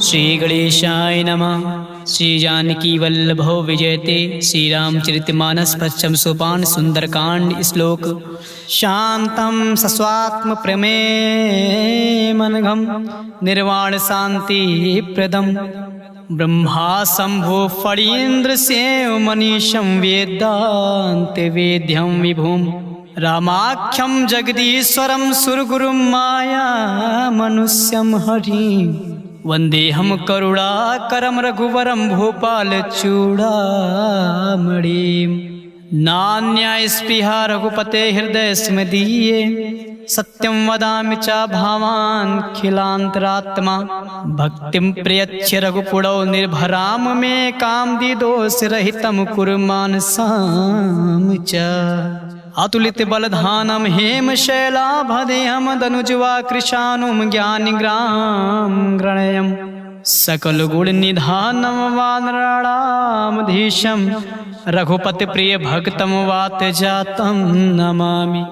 श्री गणेशाय नमः। श्री जानकी वल्लभो विजयते। श्री रामचरितमानस पश्चिम सोपान सुंदरकांड श्लोक। शांतं सस्वात्म प्रमेमनघं निर्वाण शांति प्रदम ब्रह्मा शंभो फणीन्द्र सेव मनीषं वेदांत वेद्यं विभुम रामाख्यं जगदीश्वरं सुरगुरुं माया मनुष्यं हरिं वंदेहम करुणाकरं रघुवरं भूपाल चूड़ामणिं नान्यास्पृहा रघुपते हृदय स्मदीये सत्यं वदामि च भावान् खिलान्तरात्मा भक्तिं प्रयच्छ रघुपुरौ निर्भराम मे कामदिदोषरहितं कुरु मानसां च अतुलित बलधानं हेमशैलाभदेहं दनुज्वा कृशानुं ज्ञानिग्रां गृणयम् सकल गुण निधानं वानराणामधीशं रघुपति प्रिय भक्तम वात जातम नमामि।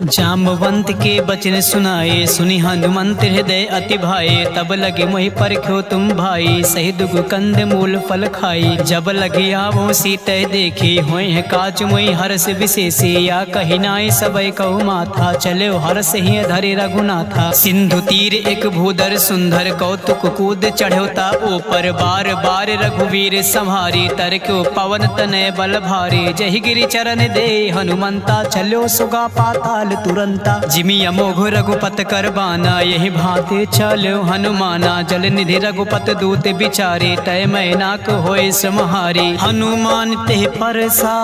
जाम्बवंत के बचन सुनाए सुनि हनुमंत हृदय अति भाए तब लगे मोहि परख्यो तुम भाई सही दुग कंद मूल फल खाई जब लगे आवो सीते देखी होय है काज मोहि हर्ष विशेषे या कही नाई सबय कहु माथा चले हर्ष ही धरे रघुनाथा सिंधु तीर एक भूधर सुंदर कौतुक कूद चढ़ोता ऊपर बार बार रघुवीर संहारी तरक्यो पवन तनय बल भारी जहि गिरि चरण दे हनुमंता चलो सुगा पाताल तुरंता जिमि अमोघ रघुपत कर बाना यही भांति चलो हनुमाना जल निधि रघुपत दूत बिचारे तय मैनाक होय समहारी हनुमान ते परसा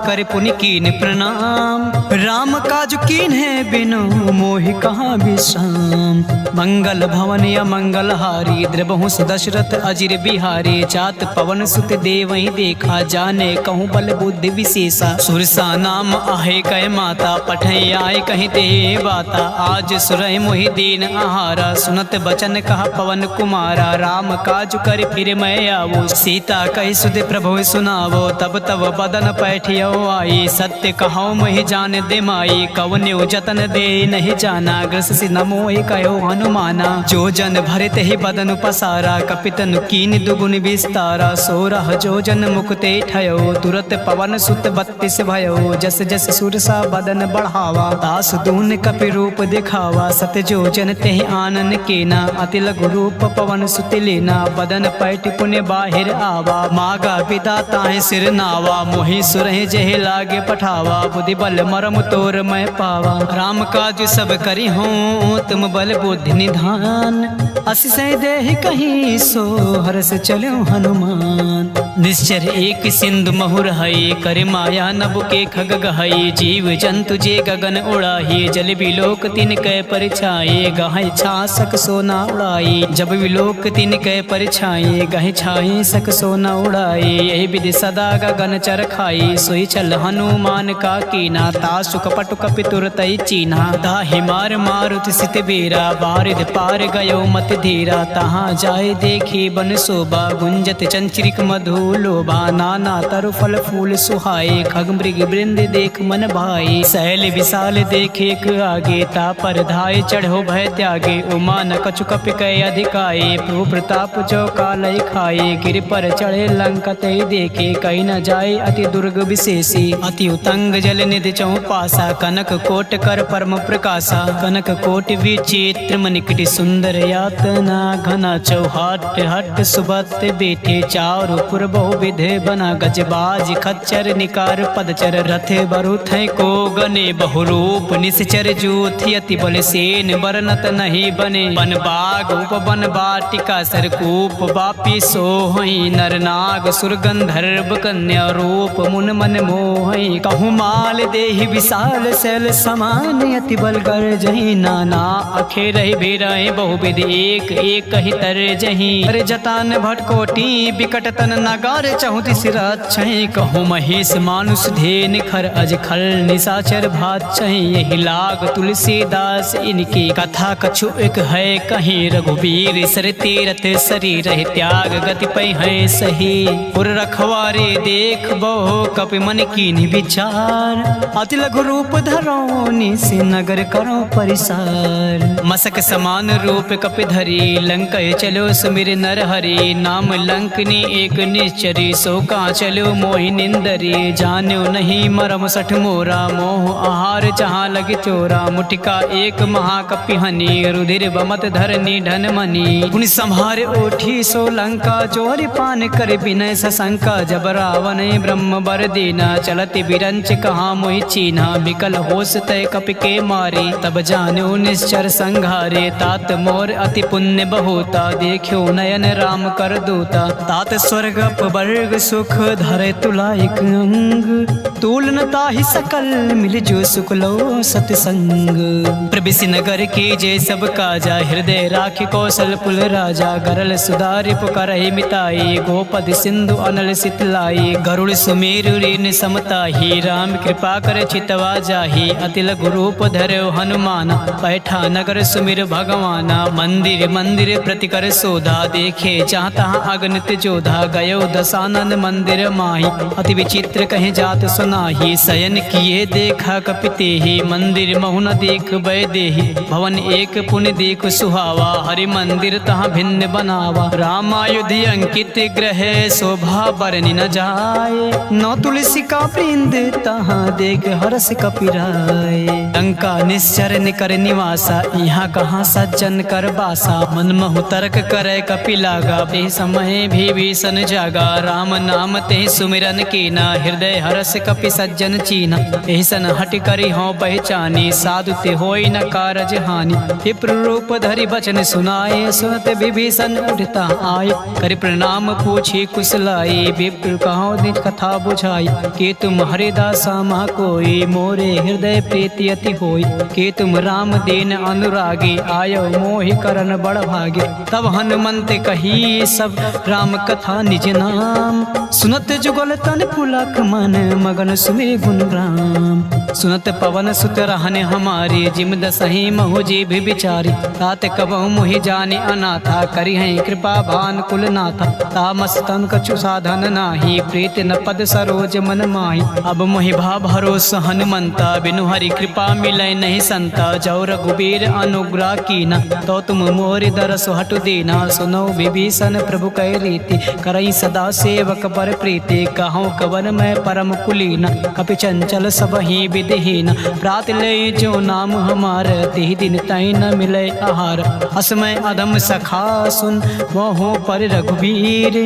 कर पुनि कीन प्रणाम राम काज कीन है बिनु मोहि कहाँ विश्राम मंगल भवन या मंगल हारी द्रबहु दशरथ अजिर बिहारी जात पवन सुत देवहि देखा जाने कहूँ बल बुद्धि विशेषा सुरसा नाम आहे कह माता पठै आए कहीं ते बाता आज सुरहि मोहि दीन आहारा सुनत बचन कहा पवन कुमारा राम काज कर फिर मैं आवो सीता कही सुध प्रभु सुनावो तब तब बदन पैठियो आई सत्य कहो मोहि जान दे माई कवन्यो जतन दे नहीं जाना ग्रस नमो कहो हनुमाना जो जन भरत ही बदन पसारा कपितन कीन दुगुन विस्तारा सोरह जो जन मुक्ते ठयो तुरत पवन सुत 32 भयो जस जस सुरसा बदन बढ़ावा दास दून कपि रूप दिखावा सत जो जन तेहि आनन केना अति लघु रूप पवन सुत लेना बदन पैठ पुण्य बाहिर आवा मागा पिता ताहि सिर नावा मोहि सुरहि जहि लागे पठावा बुद्धि बल मरम तोर मैं पावा राम काज सब करी हूँ तुम बल बुद्धि निधान असिसै देहि कहीं सो हर्ष चलो हनुमान निश्चर एक सिंधु महुर हई कर माया नभ के खग गहई जीव जंतु जे गगन उड़ाही जल विलोक तिन कै परिछाए गहै छासक सोना उड़ाई जब विलोक तिन कै परिछाए गहै छाई सक सोना उड़ाई यही विधि सदा गगन चर खाई सोई चल हनुमान का कीना तासु कपट कपि तुरतई चीना ताहि मार मारुति सित बेरा बारिद पार गयो मत धीरा तहाँ जाए देखी बन शोभा गुंजत चंचरिक मधु लोभा नाना तरु फल फूल सुहाए खग मृग वृंद देख मन भाई शैल विशाल देखे आगे ता पर धाय चढ़ो भय त्यागे उमा न कछु कपि कय अधिकाए प्रभु प्रताप जो कालय खाए गिर पर चढ़े लंका ते देखे कहीं न जाए अति दुर्ग विशेषी अति उतंग जल निधि चौपासा कनक कोट कर परम प्रकाशा कनक कोट विचित्र मनिकटि सुंदर यातना घना चौहाट हट सुबत बेटे चारु पुर बहु विधे बना गजबाज खच्चर निकार पदचर रथ बरुथ को गने बहुरूप निश्चर जूथ यति बल सेन बरनत नहीं बने बन बाग उपवन बाटिका सरकूप बापी सोहई नरनाग सुरगंधर्व कन्या रूप मुन मन मोहई कहूँ माल देहि विशाल शैल समान यति बल कर जही नाना अखे रही बेरहि बहुविध एक एक कही तर जही अरे जतान भटकोटी बिकट तन नगार चहुति सिर छही कहूँ महेश मानुष धेन खर अज खल निशाचर भात बाचै यही लाग तुलसीदास इनकी कथा कछु एक है कहीं रघुबीर सर तीरथ शरीर त्याग गति पै है सही पुर रखवारे देख बहु कपि मन की विचार अति लघु रूप धरो निस नगर करो परिसार मसक समान रूप कपि धरी लंक चलो सुमिर नर हरि नाम लंकनी एक निश्चरी सो का चलो मोहि निंदरी जान्यो नहीं मरम सठ मोरा मोह आहार जहाँ लगे चोरा मुटिका एक महाकपि हनी रुधिर बमत धरनी धन मनी पुनि संहार ओठी सो लंका चोरी पान कर विनय सशंका जब रावण ब्रह्म बर दीना चलति बिरंच कहा मोहि चीना बिकल होश तय कपि के मारे तब जान्यो निश्चर संघारे तात मोर अति पुण्य बहुता देखो नयन राम कर दूता तात स्वर्ग वर्ग सुख धरे तुलाइक अंग तुलन ताहि सकल मिल जो सुख लो सतसंग प्रबिसि नगर की जय सब काजा हृदय राखि कौशल पुल राजा गरल सुधारि पुकारहि मिताई गोपद सिंधु अनल सितलाई गरुड़ सुमेरु ऋण समताहि राम कृपा कर चितवा जाहि अति लघु रूप धरो हनुमान बैठा नगर सुमिर भगवाना मंदिर मंदिर प्रति कर सोधा देखे चाहता अगणित जोधा गयो दशानन मंदिर माही अति विचित्र कहे जात सुनाही शयन किए देखा कपिते ही मंदिर महु न देख बै देहि भवन एक पुण्य देख सुहावा हरि मंदिर तहाँ भिन्न बनावा रामायुधि अंकित ग्रह शोभा बरनि न जाए नौ तुलसी का वृंद तहाँ देख हरस कपिराय लंका निश्चर निकर निवासा यहाँ कहाँ सज्जन कर बासा मन महु तर्क करे कपि लागा ते समय भी भीषण जागा राम नाम ते सुमिरन कीना हृदय हरस कपि सज्जन चीना एहसन हट करी हो पहचानी साधु ते होई न कारज हानि विप्र रूप धरि बचन सुनाए सुनत विभीषण उठता आए करि प्रणाम पूछी कुशलाई विप्र कहो निज कथा बुझाई के तुम हरिदासा महा कोई मोरे हृदय प्रीति अति होई के तुम राम दीन अनुरागी आयो मोहि करन बड़ भागे तब हनुमंत कही सब राम कथा निज नाम सुनत जुगल तन पुलक मन मगन सुमिर गुण राम सुनत पवन सुत रहने हमारी जिम दसही महु जी भी बिचारी तात कबहु मोहि जाने अनाथा करी है कृपा भान कुल नाथा तामस तन कछु साधन नाही प्रीत न पद सरोज मन माही अब मोहि भा भरोस हनुमंता बिनु हरि कृपा मिलै नहीं संता जौ रघुबीर अनुग्रह कीना तो तुम मोरि दरस हटु दीना सुनो विभीषण प्रभु कै रीति करई सदा सेवक पर प्रीति कहूँ कवन मैं परम कुलीना कपि चंचल सब ही विधिहीन प्रात ले जो नाम हमार तिहि दिन तई न मिले आहार असमय अधम सखा सुन मोहो पर रघुबीर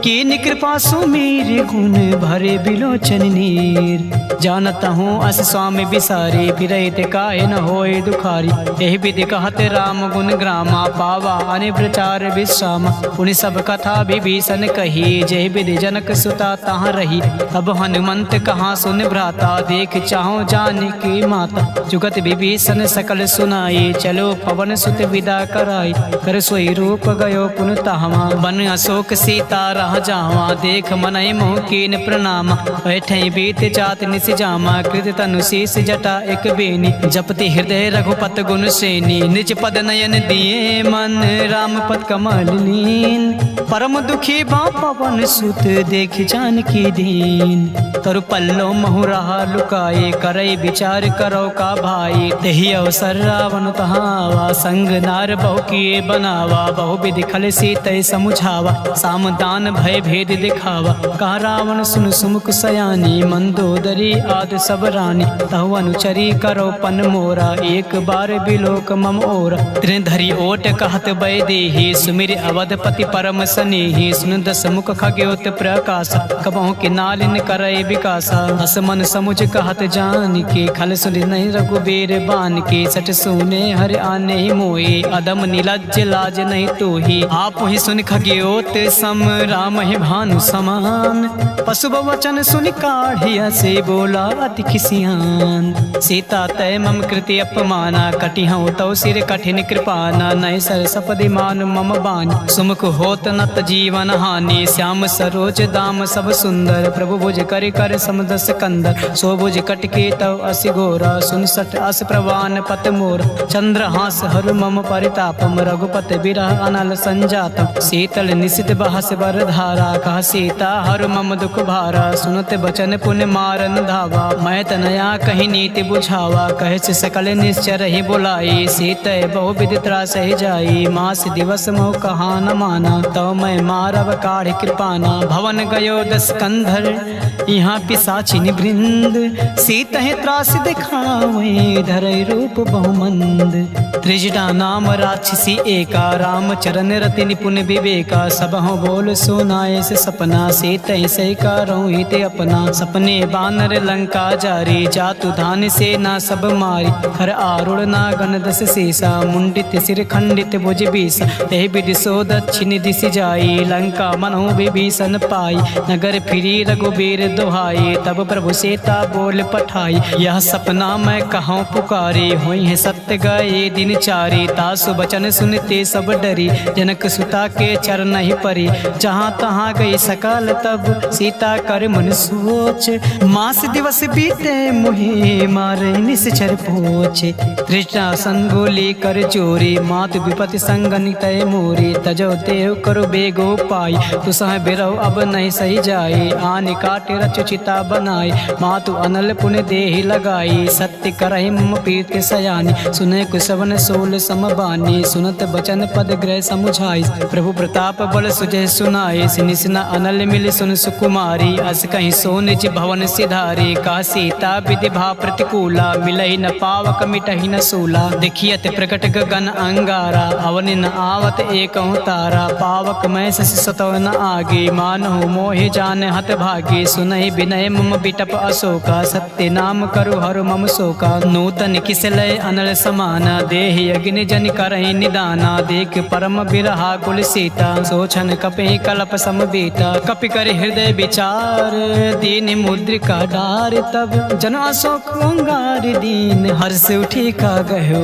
कीन कृपा सुमीर गुण भरे बिलोचन नीर जानत हूँ अस स्वामी बिसारी फिरहित काहे न होए दुखारी यही विधि कहते राम गुण ग्रामा पावा अने प्रचार विश्रामा उन सब कथा विभीषण कही जय विधि जनक सुता तहाँ रही तब हनुमंत कहाँ सुन भ्राता देख चाहो जाने की माता जुगत विभीषण सकल सुनाई चलो पवन सुत विदा कराई कर सोई रूप गयो पुन तहवा बन अशोक सीता रह जावा देख मनई मोह कीन प्रणामा बैठे बीत जात निस जामा कृत तनु शीस जटा एक बेनी जपति हृदय रघुपत गुण सेनी निज पद नयन दिए मन राम पद कमल लीन परम दुखी बा पवन सुत देख जानकी दीन तरु पल्लो महु रहा लुकाए करई विचार करो का भाई तेहि अवसर रावण तहावा संग नार बहु किए बनावा बहु विधि खल सीतय समुझावा सामदान भय भेद दिखावा कहा रावण सुन सुमुख सयानी मंदोदरी आद सब रानी तहु अनुचरी करो पन मोरा एक बार बिलोक मम ओरा त्रिन धरी ओट कहत बै देहि सुमिर अवधपति परम सनेहि सुन दस मुख खगोत प्रकाश कबहु के नालिन करय विकासा हस मन समुझ कहत जान के खल सुन नहीं रघुबीर बान के सट सुने हर आने मोए अदम निलज्ज लाज नहीं तो ही आप ही सुन खगोत सम राम ही भानु समान पशु वचन सुन काढ़िया से बोला अति खिसियान सीता तय मम कृति अपमाना कटिहौ तौ सिर कठिन कृपाना नय सर सपदि मान मम बानी सुमुख होत नत जीवन हानि श्याम सरोज दाम सब सुंदर प्रभु भुज कर कर समदस कंदर सो भुज कटके तव बरसी गोरा, सुन सठ अस प्रवान पत मोर, चंद्रहास हर मम परितापम, रघुपति बिरह अनल संजातम, शीतल निशित बहस बर धारा, कह सीता हर मम दुख भारा, सुनत बचन पुण्य मारन धावा, मैं तनया कहीं नीति बुझावा, कहे से सकल निश्चर ही बुलाई, सीते बहु विधि त्रास ही जाई, मास दिवस मोह कहा न माना, तो मैं मारव काढ़ कृपाना, भवन गयो दस कंधर यहाँ पिसाचिन वृंद, सीत है त्रास दिखावे धरय रूप बहुमंद, त्रिजटा नाम राक्षसी एका, राम चरण रति निपुण विवेका, सब हो बोल सुनाए से सपना, सीत से करो हित अपना, सपने बानर लंका जारी, जातु धान से ना सब मारी, हर आरुण ना गण दस सीसा, मुंडित सिर खंडित भुज बीस, ते विदिशो दक्षिण दिश जाई, लंका मनो विभीषण पाई, नगर फिरी रघुबीर दोहाई, तब प्रभु सीता बोल पठाई, यह सपना मैं कहूँ पुकारी, हुई है सत्य गए दिन चारी, तासु बचन सुनते सब डरी, जनक सुता के चरण ही परी, जहाँ तहाँ गई सकल तब सीता कर मन सोच, मास दिवस बीते मुहे मारे निश्चर पोच, तृष्णा संगोली कर चोरी, मातु विपति संगन तय मोरी, तजो देव करो बेगो पाई, तु सह बिरहो अब नहीं सही जाए, आने काटे रचु चिता बनाई, मातु अनल पुण्य देहि लगाई, सत्य करहि मम पीत सयानी, सुने कुसवन सोल समबानी, सुनत बचन पद ग्रह समुझाई, प्रभु प्रताप बल सुजय सुनाई, निसना अनल मिल सुन सुकुमारी, अस कहीं सो निज भवन सिधारी, का सीता विधि भा प्रतिकूला, मिलहि न पावक मिटहि न सूला, देखियत प्रकट गगन अंगारा, अवन न आवत एक तारा, पावक मैं शशि सतव न आगे, मानहु मोहि जान हत भागी, सुनहि विनय मम बिटप अशोका, सत्य नाम करु हरु मम शोका, नूतन किसलय अनल समाना, देहि अग्नि जन करहि निदाना, देख परम बिरहा कुल सीता, सोचन कपि कल्प समबीता, कपि कर हृदय विचार, दीन मुद्रिका डार, तब जन अशोक अंगार दीन, हर्ष उठी का गयो,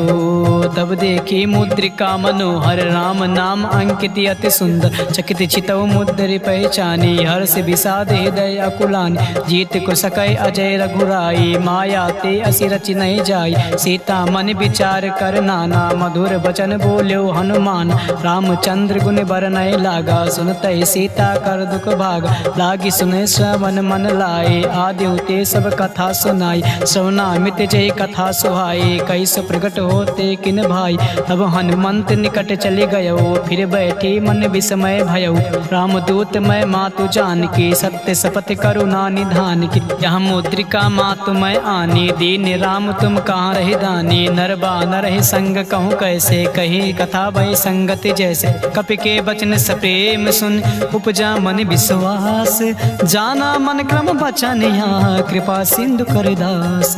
तब देखी मुद्रिका मनोहर, राम नाम अंकित अति सुंदर, चकित चितव मुद्रि पहचानी, हर्ष विषाद हृदय अकुलानी, जीत को सकै अजय रघुराई, माया ते असि रचि नहीं जाई, सीता मन विचार कर नाना, मधुर बचन बोल्यो हनुमान, रामचंद्र गुण बरनय लागा, सुनतै सीता कर दुख भागा, लागी सुने श्रवण मन लाए, आदि ते सब कथा सुनाई, श्रवणामित जय कथा सुहाई, कैसो प्रकट होते किन भाई, तब हनुमंत निकट चले गयो, फिर बैठी मन विस्मय भयो, रामदूत मैं मातु जान की, सत्य शपथ करुणा निधान की, यह मुद्रिका मातु मैं आनी, दीन राम तुम कहाँ रहे दानी, नर बानर रहे संग कहूँ कैसे, कही कथा भय संगति जैसे, कपि के बचन सप्रेम सुन, उपजा मन विश्वास, जाना मन क्रम बचन यहाँ, कृपा सिंधु कर दास,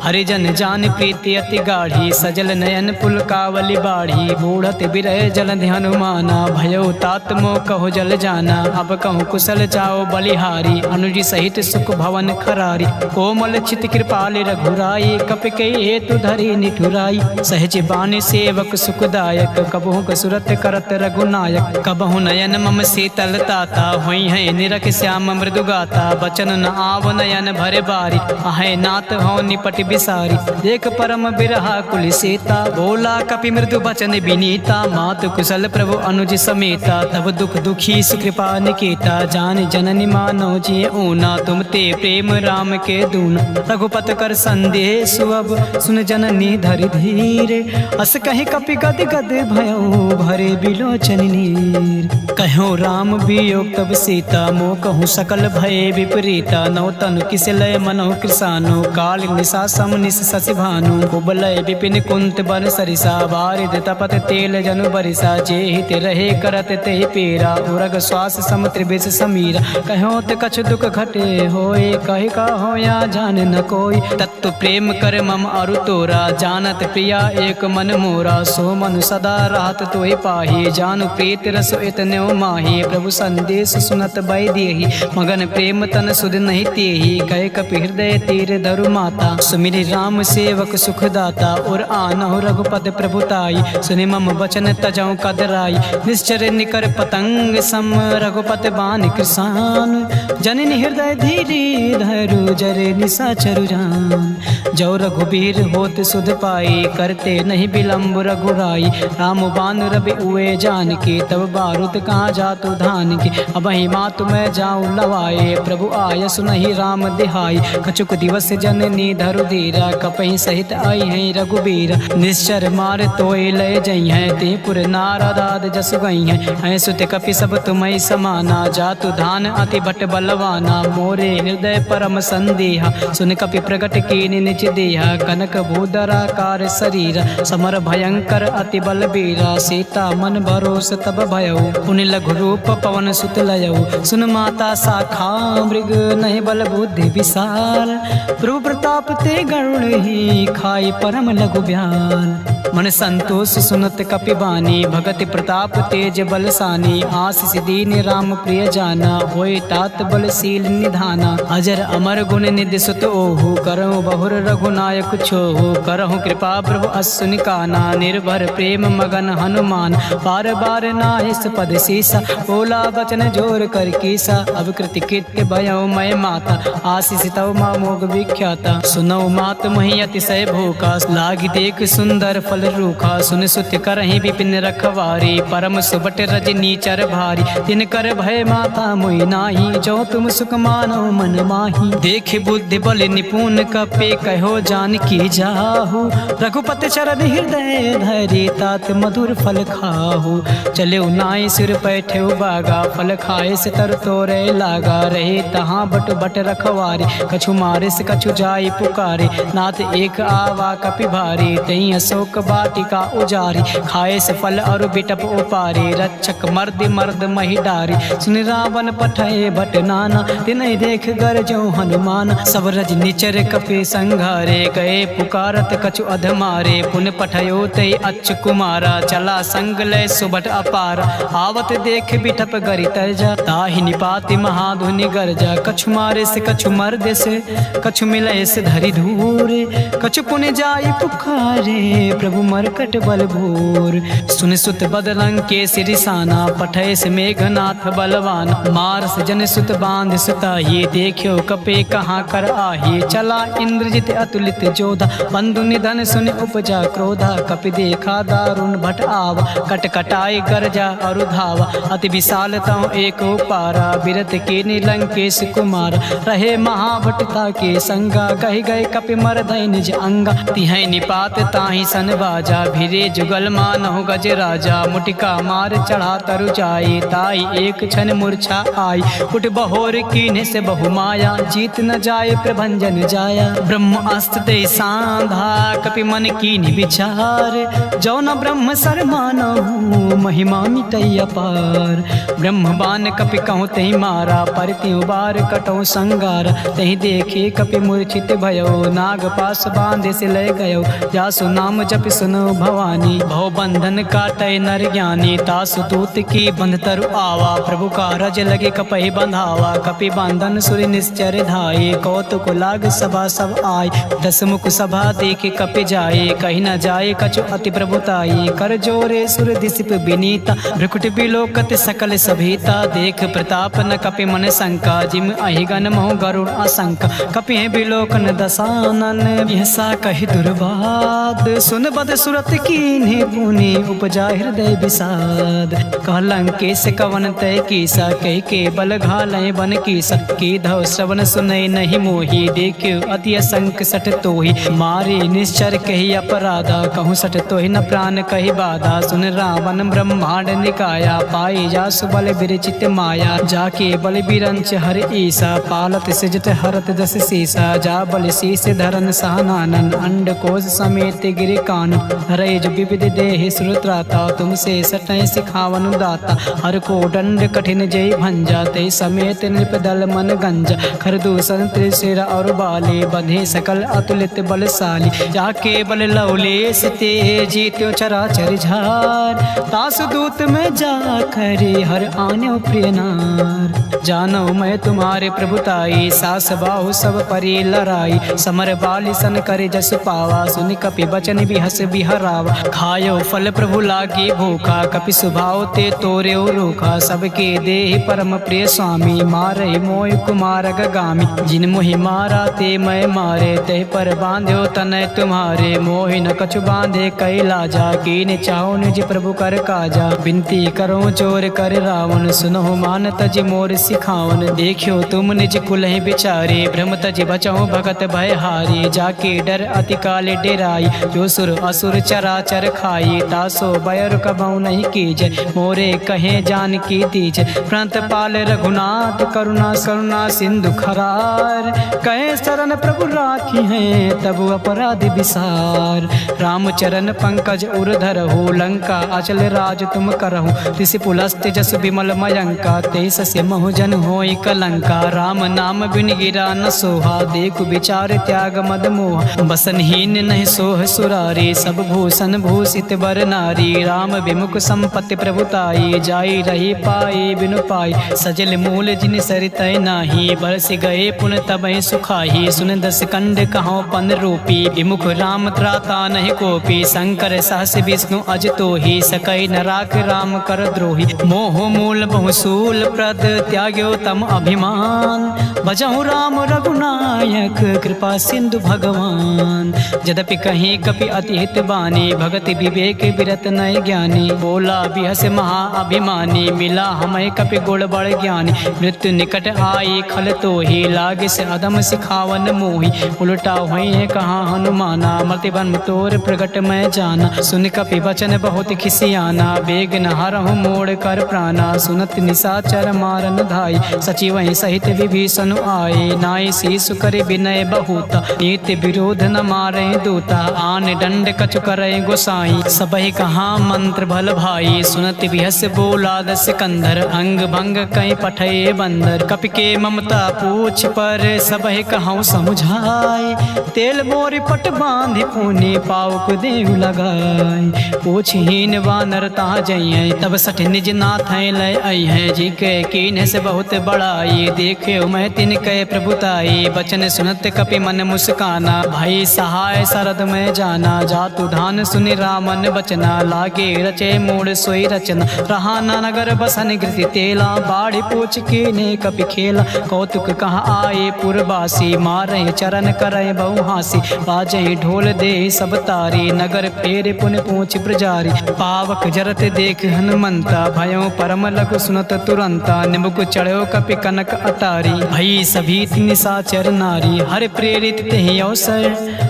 हरिजन जान प्रीति अति गाढ़ी, सजल नयन पुलकावली बाढ़ी, बूढ़त बिरह जलधि हनुमाना, भयो तात मोह कहो जल जाना, अब कहूँ कुशल जाओ बलिहारी, अनुज सहित सुख भवन खरारी, कोमल चित कृपाल रघुराई, कपि के हेतु धरी निठुराई, सहज बानी सेवक सुखदायक, कबहु कसुरत करत रघुनायक, कबहु नयन मम शीतल ताता, हुई है निरख श्याम मृदु गाता, बचन न आव नयन भरे बारी, आहे नाथ हो निपट बिसारी, देख परम बिरहा कुल सीता, बोला कपि मृदु बचन विनीता, मातु कुशल प्रभु अनुज समेता, तब दुख दुखी सुकृपा निकेता, जान जननी मानो जिय ऊना, तुम ते प्रेम राम के दूना, रघुपत कर संदेह सुअब, सुन जननी धरि धीरे, अस कहीं कपि गद गद भयो, भरे बिलोचन नीर, कहो राम वियोग तब सीता, मोह कहूँ सकल भय विपरीता, नौ तनु किस लय मनो कृसानो, काल निशा सम निश शशि भानु, कुबलय विपिन कुंत बन सरिसा, बारिद तपत तेल जनु बरिसा, जे हित रहे करत ते पीरा, उरग श्वास सम त्रिविश समीरा, कहो ते कछ दुख घटे होए, कहि का हो या जान न कोई, तत्व प्रेम कर मम अरु तोरा, जानत प्रिया एक मन मोरा, सो मन सदा राहत तोहि पाही, जानु प्रीत रस इतन्यो माही, प्रभु संदेश सुनत बै देहि, मगन प्रेम तन सुध नहीं तेहि, कहे कपि हृदय तीर धरु माता, सुमिरि राम सेवक सुखदाता, और आनहु रघुपति प्रभुताई, सुनि मम वचन तजौ कदराई, निश्चर निकर पतंग सम, रघुपति बान कृसान, जननी हृदय धीरे धरु जरे निशाचरु जान। जान। जो रघुबीर होत सुध पाई, करते नहीं विलम्ब रघुराई। राम बान रवि उए जान के, तब बारूद कहाँ जातु धान के। अब मात मैं जाऊँ लवाए, प्रभु आय सुनहि राम दिहाई। कछुक दिवस जननी धरु धीरा, कपहि सहित आई है रघुबीर। निश्चर मार तोय लय जई है, ते पुर नारदाद जस गई है। सुत कपि सब तुम्हें समाना, जातु धान अति भट बलवाना। मोरे हृदय परम संदेहा, सुन कपि प्रगट कीनि निज देहा। कनक भूधराकार शरीर, समर भयंकर अति बलबीरा। सीता मन भरोस तब भयउ, पुनि लघु रूप पवन सुत लयउ। सुन माता शाखा मृग, नहीं बल बुद्धि विशाल। प्रभु प्रताप ते गरुड़ ही, खाई परम लघु ब्याल। मन संतोष सुनत कपि बानी, भगति प्रताप तेज बलसानी। आशीष दीन राम प्रिय जाना, होय तात बलशील निधाना। अजर अमर गुण निधि सुत ओहु, करहु बहुर रघुनायक छोहु। करहु कृपा प्रभु अश्विनि काना, निर्भर प्रेम मगन हनुमान। बार बार नाहिस पद सीसा, बोला बचन जोर कर कीसा। अब कृति कृत्य भयउ मैं माता, आशीष तव मोग विख्याता। सुनौ मात मही अतिशय भूखा, लागी देख सुंदर फल रूखा। सुन सुत करहि विपिन रखवारी, परम सुबट रजनी चर भारी। तिन कर भय माता मोहि नाही, जो तुम सुख मानो मन माही। देख बुद्धि बल निपुण कपे, कहो जानकी जाहु। रघुपति चरण हृदय धरि, तात मधुर फल खाहु। चले नाई सिर पैठे बागा, फल खाए से तर तोरे लागा। रहे तहाँ बट बट रखवारी, कछु मारे से कछु जाई पुकारे। नाथ एक आवा कपि भारी, तई अशोक वाटिका उजारी। खाए से फल और बिटप उपारी, रक्षक मर्द मर्द मही डारी। सुन रावण पठय भट नाना, तिनहि देख गरजो हनुमान। सब रज निचर कपि संघारे, गए पुकारत कछु अधमारे। पुन पठयो तय अच्छ कुमारा, चला संग लय सुबट अपारा। आवत देख बिटप गरि तरजा, ताहि निपाति महाधुनि गरजा। कछु मारे से कछु मर्द से, कछु मिलय से धरि धूरे। कछु पुन जाई पुकारे, प्रभु मरकट बल भूर। सुन सुत बदलंग के सिरिसाना, पठय से मेघनाथ बलवान। मार से जन सुत बांध सुताही, देखियो कपे कहाँ कर आही। चला इंद्रजित अतुलित जोधा, बंधु निधन सुन उपजा क्रोधा। कपि देखा दारुण भट आवा, कट कटाई गरजा और धावा। अति विशाल तव एक पारा, बिरत के नीलंकेश कुमार। रहे महाभटता के संगा, कहि गए कपि मरधय निज अंगा। तिहै निपात ताहि सन बाजा, भिरे जुगल मानहु गज राजा। मुटिका मार चढ़ा तरु जाई, ताई एक क्षण मूर्छा आई। उठ बहोर कीन्हे से बहु माया, जीत न जाए प्रभंजन जाया। ब्रह्म अस्त्र दे सांधा, कपि मन कीन्हि विचार। जो न ब्रह्म सर मानहु, महिमा मिटई अपार। ब्रह्म बान कपि कहूँ तहि मारा, परत्यु बार कटौ संगार। तहि देखे कपि मूर्छित भयो, नाग पास बांधे से लय गयो। जासु नाम जप सुनो भवानी, भव बंधन काटय नर ज्ञानी। तासु दूत की बंध तरु आवा, प्रभु का रज लगे कपहि बंधावा। कपि बंधन सुर निश्चर धाये, कौतुक लाग सभा सब आय। दस मुख सभा देखे कपि जाए, कहीं न जाए कछु अति प्रभुताई। कर जोरे सुर दिसिप विनीता, भ्रुकुट बिलोकत सकल सभीता। देख प्रताप न कपि मन शंका, जिम अहिगन मोह गरुड़ आशंका। कपि है बिलोकन दसानन, यसा कहि दुर्वाद। सुन बद सुरत कीन्हे पुनि, उपजा हृदय विषाद। कहलंकेश कवन तय कीसा, कह के बल घालय बन कीसा। की धव श्रवण सुनय नहीं मोही, देखियो अति असंक सठ तोहि। मारे निश्चर कही अपराधा, कहूँ सठ तोहि न प्राण कही बाधा। सुन रावण ब्रह्मांड निकाया, पाई जासु बल विरचित माया। जाके बल बिरंच हर ईसा, पालत सिजट हरत दस सीसा। जा बल शीस धरन सहनानन, अंड कोश समेत गिरि कान। रैज विविध देहि श्रुत्राता, तुमसे सटय सिखावन दाता। हर को दंड कठिन जय भंजा, ते समेत नृपदल मन गंजा। खरदूषण त्रिशिर और बाले, बंधे सकल अतुलित बलशाली। जाके बल लवलेश ते, जीत्यो चराचर झार। तासु दूत में जा खरे, हर आन्यो प्रिय नार। जानो मैं तुम्हारे प्रभुताई, सास बाहु सब परि लड़ाई। समर बाली सन करे जस पावा, सुनि कपि बचन भी हस बिहरावा। खायो फल प्रभु लागी भूखा, कपि सुभाव ते तोरे रूखा। सबके देहि परम प्रिय स्वामी, मारे मोय कुमार गगामी। जिन मोहि मारा ते मैं मारे, ते पर बांध्यो तनय तुम्हारे। मोहि न कछु बांधे कैला जा, कीन चाहो निज प्रभु कर काजा। बिनती करो चोर कर रावण, सुनो मान तज मोर सिखावन। देखियो तुम निज कुलहि बिचारे, भ्रम तज बचहु भगत भय हारी। जाके डर अति काले डेराई, जो सुर असुर चराचर खाई। तासो बयर कबहु नहीं कीजय, मोरे कहे जान की दीजय। प्रणत पाल रघुनाथ करुणा करुणा सिंधु खरार। कहे शरण प्रभु राखी हैं, तब अपराध विसार। रामचरण पंकज उरधर हो, लंका अचल राज तुम करहु। ऋषि पुलस्त जस विमल मयंका, तेस से महु जन होई कलंका। राम नाम बिन गिरा न सोहा, देखु विचार त्याग मद मोहा। बसनहीन नहीं सोह सुरारी, सब भूषण भूषित बर नारी। राम विमुख संपत्ति प्रभुताई, जाई रही पाई बिनु पाई। सजल मूल जिन सरितय नाही, बरस गए पुन तबहि सुखाही। सुन दस कंड कहो पन रूपी, विमुख राम त्राता नहीं कोपी। शंकर सहस विष्णु अज तोहि, सकई न राख राम कर द्रोही। मोह मूल बहुसूल प्रद, त्याग्यो तम अभिमान। भजहु राम रघुनायक, कृपा सिंधु भगवान। यद्यपि कहीं कपि अति हित बानी, भगति विवेक विरत नय ज्ञानी। बोला बिहस महा अभिमानी, मिला हमें कपि गुण बड़ ज्ञानी। मृत्यु निकट आई खल तोहि, लागे से अधम सिखावन मोहि। उल्टा हुई कहाँ हनुमाना, मति बन तोर प्रगट मैं जाना। सुन कपि वचन बहुत खिसियाना, बेग न हरहु मोड़ कर प्राणा। सुनत निशाचर मारन धाई, सचिव सहित विभीषण आए। नाई शीसु करे विनय बहुता, नीति विरोध न मारे दूता। आन दंड कछु करे गोसाई, सबहि कहाँ मंत्र भल भाई। सुनत बिहस बोला दस कंधर, अंग भंग कई पठे बंदर। कपि के ममता पूछ पर, सबहि कहूँ समुझाए। तेल मोरी पट बांधि पुनि, पावक देव लगाए। पूछहीन वानर ता जइयै, तब सठ निज नाथ लय अइहै। जी के कीन से बहुत बड़ाई, देखे मैं तिनके प्रभुताई। बचन सुनत कपि मन मुस्काना, भाई सहाय शरद में जाना। जातु धान सुनि रामन बचना, लागे रचे मूड सोई रचना। रहा न नगर बसन कृति तेला, बाढ़ पूछ के ने कपि खेला। कौतुक कहाँ आए पुरवासी, मारे चरण करे बहु हासी। बाजे ढोल दे सब तारी, नगर फेर पुन पूछ प्रजारी। पावक जरत देख हनुमंता, भयो परम लघु सुनत तुरंता। निमुख चढ़ो कपि कनक अटारी, भई सभी निशाचर नारी। हर प्रेरित तेहि अवसर,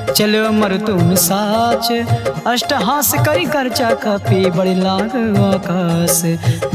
चलो मरुतुम साच। अष्टहास करि करचा कपि, बड़ि लाग आकाश।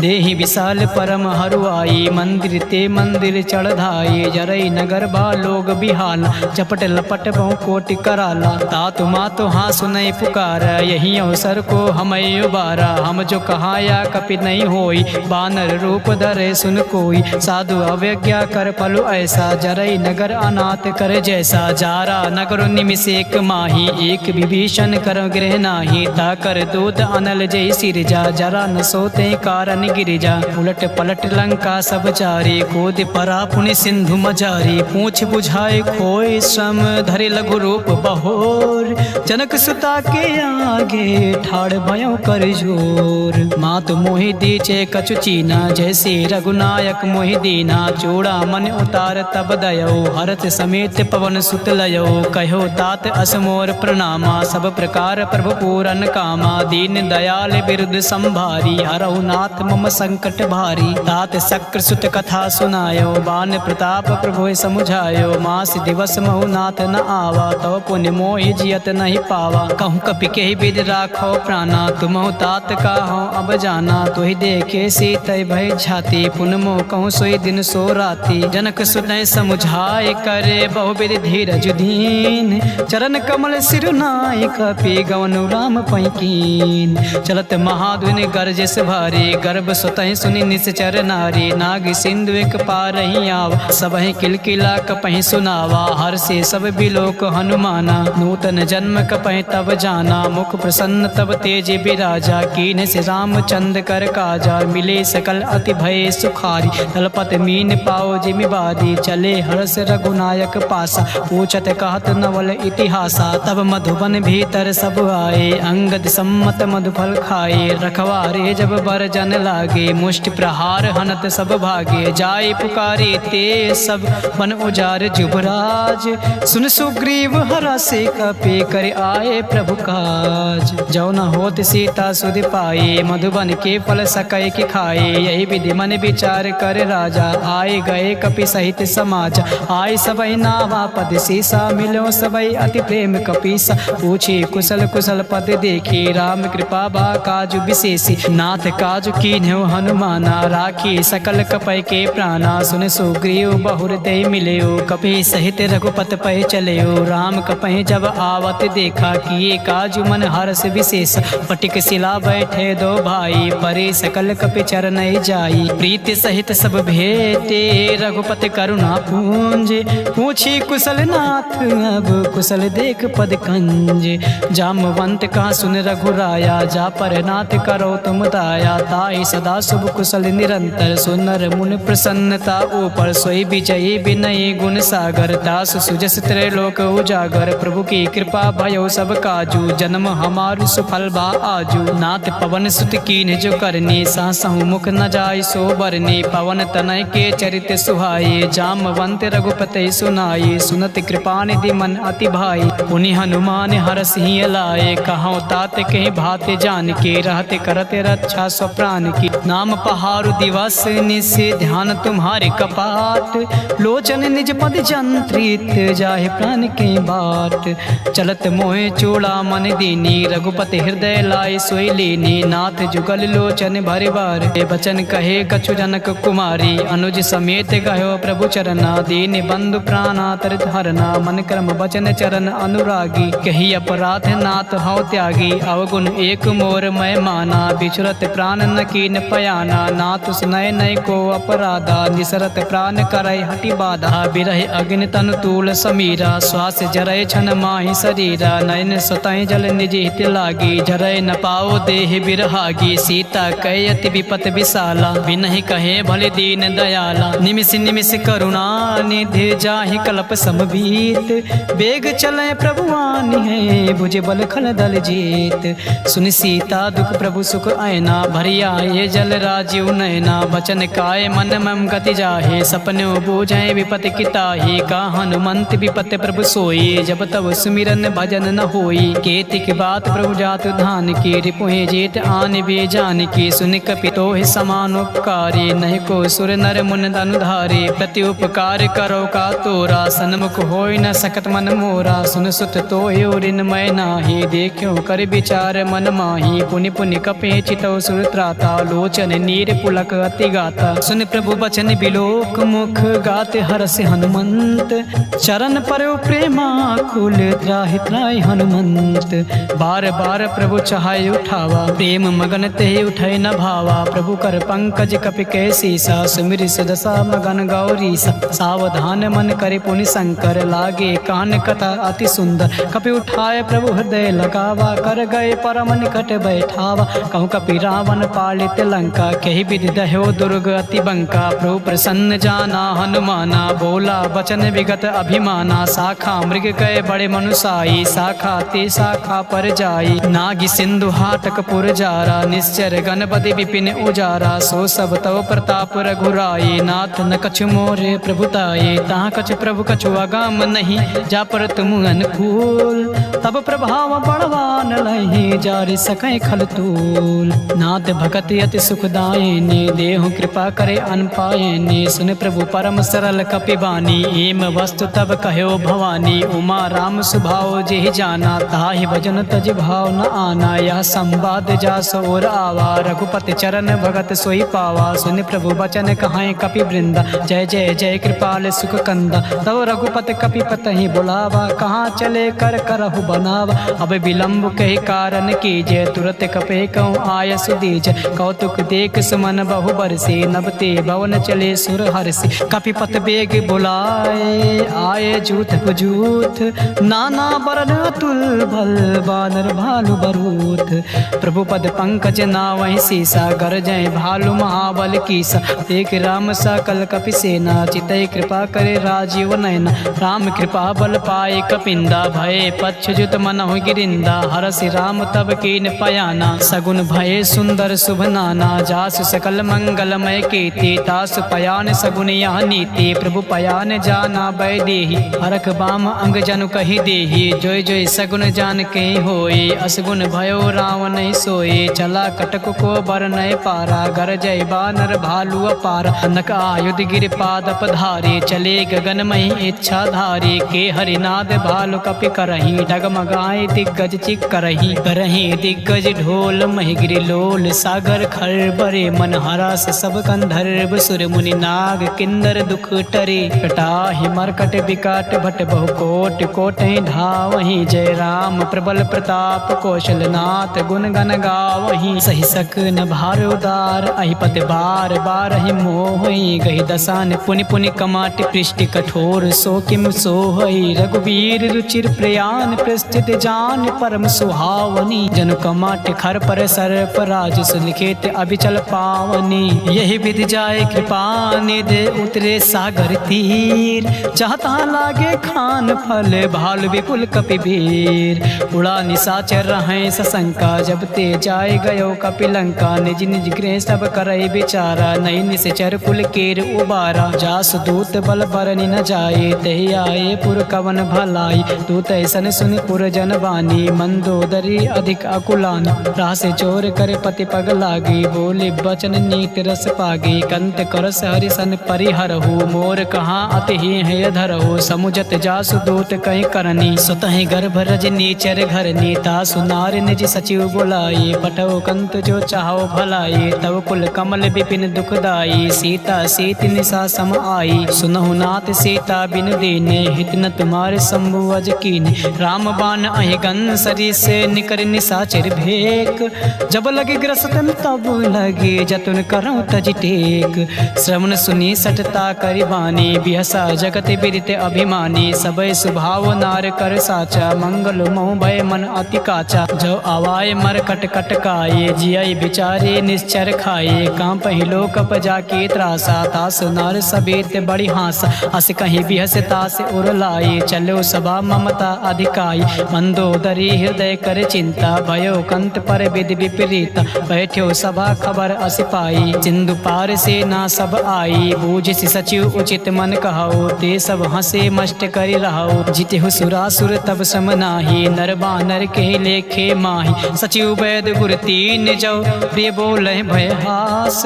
देहि विशाल परम हरुआई, मंदिर ते मंदिर चढ़धाई। जरई नगर बा लोग बिहाला, चपट लपट बहु कोटि कराला। तातु मातु हाँ सुनई पुकार, यही अवसर को हमें उबारा। हम जो कहाया कपि नहीं होई, बानर रूप धरे सुन कोई। साधु अवज्ञा कर फलु ऐसा, जरई नगर अनाथ कर जैसा। जारा नगर निमिष एक माही, एक विभीषण कर गृह नाही। ताकर दूत अनल जय सिरजा, जरा न सोते कारण गिरिजा। उलट पलट लंका सब चारी, कूद परा पुनि सिंधु मजारी। पूछ बुझाए खोए श्रम, धरे लघु रूप बहोर। जनक सुता के आगे, ठाड़ भयो कर जोर। मात मोहि दीचे कछु चीना, जैसे रघुनायक मोहि दीना। चूड़ा मन उतार तब दयो, हरत समेत पवन सुत लयो। कहो तात असमोर प्रणामा, सब प्रकार प्रभु पूरन कामा। दीन दयाल बिरुद संभारी, हरहु नाथ मम संकट भारी। तात शक्र सुत कथा सुनायो, बान प्रताप प्रभु समुझायो। मास दिवस महु नाथ न आवा, तव पुण्य मोहि जियत नहीं पावा। कहूँ कपि के विद राखो प्राणा, तुमहु तात का हो अब जाना। तुहि देखे सीतय भय छाती, पुन मोह कहूँ सोई दिन सो राती। जनक सुनय समुझाय करे, बहुविध धीरज दीन। चरण कमल सिरुनाय, कपि गवनु राम पैकीन। चलत महाधुनि गरजस भारी, गर्भ सुतहि सुनि निश्चर नारी। नाग सिंधु एक पारहि आवा, सबहि किलकिला कपहि सुनावा। हर से सब बिलोक हनुमाना, नूतन जन्म कपहि तब जाना। मुख प्रसन्न तब तेज बिराजा, कीन से रामचंद्र कर काजा। मिले सकल अति भय सुखारी, तलपत मीन पाओ जिमि बादी। चले हर्ष रघुनायक पासा, पूछत कहत नवल इतिहासा। तब मधुबन भीतर भीतर सब आए, अंगद सम्मत मधुफल खाए। रखवारे जब बरजन लागे, मुष्टि प्रहार हनत सब भागे। जाए पुकारे ते सब वन उजार जुबराज, सुन सुग्रीव हरा से कपे कर आए प्रभु काज। जो न होत सीता सुध पाए, मधुबन के फल सकै कि खाए। यही विधि मन विचार कर राजा, आए गए कपि सहित समाज। आए सबई नावा पद सीसा, मिलो सबई अति प्रेम कपीसा। पूछे कुशल कुशल पद देखी, राम कृपा बा काजु विशेषी। नाथ काजु कीन्ह्यो हनुमाना, राखी सकल कपय के प्राणा। सुन सुग्रीव बहुर दे मिलयो, कपि सहित रघुपत पै चलयो। राम कपहि जब आवत देखा, किए काजु मन हर्ष विशेष। पटिक शिला बैठे दो भाई, परे सकल कपि चरण जाई। प्रीति सहित सब भेटे, रघुपति करुणा पूंज। पूछी कुशल नाथ अब कुशल देख पद कंज। जामवंत का सुन रघुराया, जा पर नाथ करो तुम दाया। ताई सदा शुभ कुशल निरंतर, सुनर मुन प्रसन्नता ऊपर। सोई विजयी विनयी गुण सागर, दास सुजस त्रैलोक उजागर। प्रभु की कृपा भयो सब काजू, जन्म हमारु सुफल बा आजू। नाथ पवन सुत कीन्ह जो करनी, सासहु मुख न जाय सो बरनी। पवन तनय के चरित सुहाए, जामवंत रघुपति सुनाए। सुनत कृपा निधि मन अति भाई, पुनि हनुमान हरस ही लाए। कहौं तात कहीं भाते जान के, रहते करते रक्षा स्वप्राण की। नाम पहारु दिवस निस, ध्यान तुम्हारे कपाट। लोचन निज पद जंत्रित, जाहि प्राण के बाट। चलत मोहे चूड़ा मन दीनी, रघुपति हृदय लाए सोई लीनी। नाथ जुगल लोचन भरि बार, बचन कहे कछु जनक कुमारी। अनुज समेत गयो प्रभु चरना, दीन बंधु प्राणा तरित हरना। मन कर्म वचन चरण अनुरागी, कही अपराध नाथ हौ त्यागी। अवगुण एक मोर मैं माना, बिछुरत प्राण न कीन पयाना। नाथ सुनय नय को अपराधा, निसरत प्राण करय हटि बाधा। बिरह अग्नि तनु तूल समीरा, श्वास जरय छन माहि शरीरा। नयन सुतय जल निज हित लागी, जरय न पाओ देह बिरहागी। सीता कय अति विपत विशाला, बिनहि कहे भले दीन दयाला। निमिष निमिष करुणा निधि, जाहि कल्प समबीत। बेग चले प्रभु आनि है, भुज बल खल दल जीत। सुनि सीता दुख प्रभु सुख आयना, भरि आए जल राजीव नयना। बचन काय मन मम गति जाहे, सपनो बूझे विपत किताही। का हनुमंत विपत प्रभु सोई, जब तब सुमिरन भजन न होई। केतिक बात प्रभु जात धान की, रिपुहि जेत आन बे जान की। सुन कपि तोहि समान उपकारी, नहीं को सुर नर मुन अनुधारे। प्रति उपकार करो का तोरा, सन्मुख होय न सकत मन मोरा। सुन सुत तोहि ऋण मैं नाही, देखियो कर विचार मन माही। पुनि पुनि कपि चितौ सुर त्राता, लोचन नीर पुलक अति गाता। सुन प्रभु बचन बिलोक मुख, गाते हरसि हनुमंत। चरण परयो प्रेमा कुल, त्राहि त्राहि हनुमंत। बार बार प्रभु चाहे उठावा, प्रेम मगन ते उठै न भावा। प्रभु कर पंकज कपि कै सीसा, सुमिर सुदशा मगन गौरीसा। सावधान मन करे पुनि शंकर, लागे कान कथा अति सुंदर। कपि उठाए प्रभु हृदय लगावा, कर गए परम निकट बैठावा। कहूँ कपि रावण पालित लंका, कही विधि दह्यो दुर्ग अति बंका। प्रभु प्रसन्न जाना हनुमाना, बोला वचन विगत अभिमाना। शाखा मृग कय बड़े मनुसाई, शाखा ते शाखा पर जाई। नागी सिंधु हाटक पुर जारा, निश्चर गणपति विपिन उजारा। सो सब तव प्रताप रघुराई, नाथ न कछु मोरे प्रभुताये। तहाँ कछु प्रभु कछु अगम नहीं, जा पर तुम अनुकूल। तब प्रभाव बड़वान लहि, जारि सकै खल तूल। नाथ भगत अति सुखदायिनी, देहु कृपा करे अन पायनी। सुन प्रभु परम सरल कपि बानी, एम वस्तु तब कह्यो भवानी। उमा राम सुभाव जेहि जाना, ताहि भजन तज भाव न आना। यह संवाद जा सोर आवा, रघुपति चरण भगत सोई पावा। सुन प्रभु बचन कहाय कपि वृंदा, जय जय जय कृपाल सुख कंदा। तब रघुपति कपि पतहि बुलावा, कहाँ चले कर करहु बनावा। अब विलंब कहि कारण कीजय, तुरत कपे कहूँ आय सुदीज। कौतुक देख सुमन बहु बरसे, नबते भवन चले सुर हर्षि। कपिपत बेग बुलाए, आए जूथ पुजूथ। नाना बरन अतुल भल, बानर भालु बरूथ। प्रभु पद पंकज नावहि सीसा, गरजय भालु महाबल कीसा। देख राम सकल कपि सेना, चितै कृपा करे राजीव नयना। राम कृपा बल पाए कपिंदा, भय पच्छ जुत मनहु गिरिंदा, हरसि राम तब कीन पयाना। सगुन भये सुंदर शुभ नाना, जासु सकल मंगलमय कीर्ति। तासु पयान सगुन यह नीति, प्रभु पयान जाना बैदेही। हरख बाम अंग जनु कही देही, जोय जोय सगुन जान के होए। असगुन भयो रावण सोए, चला कटक को बर नय पारा। गर जय बानर भालू अपार, नक आयुध गिर पाद पधारे। चले गगनमयी इच्छा धारे, के हरिनाद भालु कपि करही। डगमगाए दिग्गज चिक करही, करही दिग्गज ढोल महिगिरि लोल। सागर खर बरे मन हरस, सब गंधर्व सुर मुनि नाग किन्नर दुख टरे। कटाहि मरकट विकट भट बहु कोट, कोटहि धावहि। जय राम प्रबल प्रताप कौशलनाथ, गुण गण गावहि। सहि सकन भार उदार, अहिपति बार बारहि मोहि। गहि दसान पुनि पुनि कमाट पृष्टि कठोर। सो किम सोहई रघुवीर रुचिर प्रयान, प्रस्थित जान परम सुहावनी। जनु कमाट खर पर सर्प राज, सुलिखित अभिचल पावनी। यही विधि जाय कृपा निधि, उतरे सागर तीर। चाहता लागे खान फल, भालु विपुल कपिवीर। उड़ा निशाचर रहें सशंका, जब ते जाय गयो कपिलंका। निज निज गृह सब करई विचारा, नई निश्चर कुल केर उबारा। जासु दूत बल बरनि न जाए, तहि आए पुर कवन भलाई। दूत ऐसन सुनि पुर जन बानी, मंदोदरी अधिक अकुलानी। रास चोर कर पति पग लागी, बोले बचन नीत रस पागी। कंत करस हरिसन परिहरहु, मोर कहाँ अति है धरहु। समुझत जासु दूत कहीं करनी, सुतहि गर्भ रजनी चर घरनी। तासु नार निज सचिव बुलाई, पठौ कंत जो चाहो भलाई। तब कुल कमल विपिन दुखदाई, सीता सीत निशा सम आई। सुनहु नाथ सीता बिन दीने, हित न तुम्हारे शंभु अज कीने। राम बाण अहि गन सरिस, निकर निशाचर भेक। जब लगे ग्रसतन तब लगे, जतन करऊं तज टेक। श्रवण सुनी सटता करि बानी, बिहसा जगत बिदित अभिमानी। सबय सुभाव नार कर साचा, मंगल मोह भय मन अति काचा। जो आवाय मर कट कट काये, जिय बिचारे निश्चर खाए। कांपहि लोक जाके त्रासा, तास नार सቤत बड़ी हासा। अस कहीं बिहस तास उर लाई, चलो सभा ममता अधिकाई। मंदोदरी हृदय कर चिंता, भयो कंत पर विधि विपरीता। बैठ्यो सभा खबर अस पाई, सिंधु पार से ना सब आई। बूझ सचिव उचित मन कहो, ते सब हंसे मष्ट करि रहो। जितहु सुरासुर तब सम नाही, नर बानर के लेखे माही। सचिव वैद गुर तीन जो, प्रिय बोले भय हास।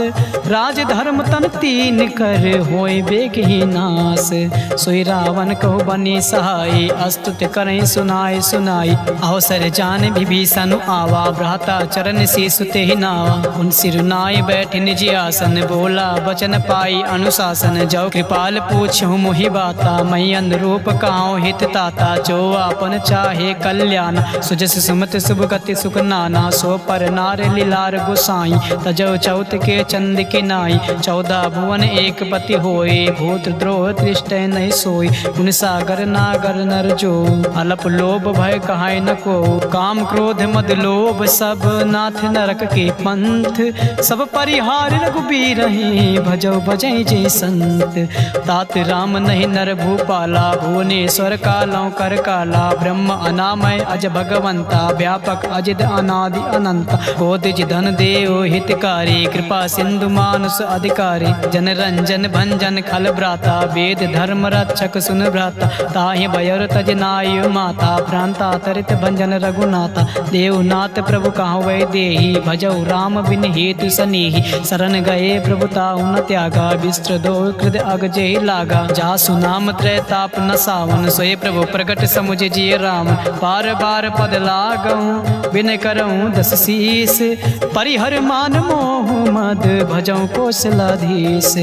राज धर्म तन तीन कर, होय बेग ही नास। सोई रावण कहो बनी सहाय, अस्तुत करें सुनाय सुनाई। अवसर जान विभीषण आवा, भ्राता चरण से सुते ही नावा। उन सिरुनाय बैठ निज आसन, बोला बचन पाई अनुशासन। जो कृपाल पूछूं मोहि बाता, मई अनुरूप कहाऊं हित ताता। जो आपन चाहे कल्याण, सुजस सुमत शुभ गति सुख नाना। सो पर नार लीलार गोसाई, तजो चौथ के चंद के नाई। 14 भुवन एक पति होए, भूत द्रोह दृष्ट नहीं सोई। गुण सागर नागर नर जो, अलप लोभ भय कहाय न को। काम क्रोध मद लोभ सब, नाथ नरक के पंथ। सब परिहार रघुबीर रहे, भजो भजै जय संत। तात राम नहीं नर भूपाला, भुवनेश्वर कालौ कर काला। ब्रह्म अनामय अज भगवंता, व्यापक अजिद अनादि अनंता। कोदिज धन देव हितकारी, कृपा सिंधु मानुष अधिकारी। जन रंजन भंजन खल भ्राता, वेद धर्म रक्षक सुन भ्राता। ताहि बयर तज नाय माता, भ्रांता तरित भंजन रघुनाथा। देवनाथ प्रभु कहाँ वै देही, भजौ राम बिन हेतु सनेही। शरण गए प्रभु ताहु न त्यागा, विस्त्र दो कृद अग जेहि लागा। जासु नाम त्रय ताप न सावन, सोए प्रभु प्रगट समुझ जिय राम। बार बार पद लागऊं, बिन करऊं दस शीस। परिहर मान मोह मद, भजौ कौशलाधीश।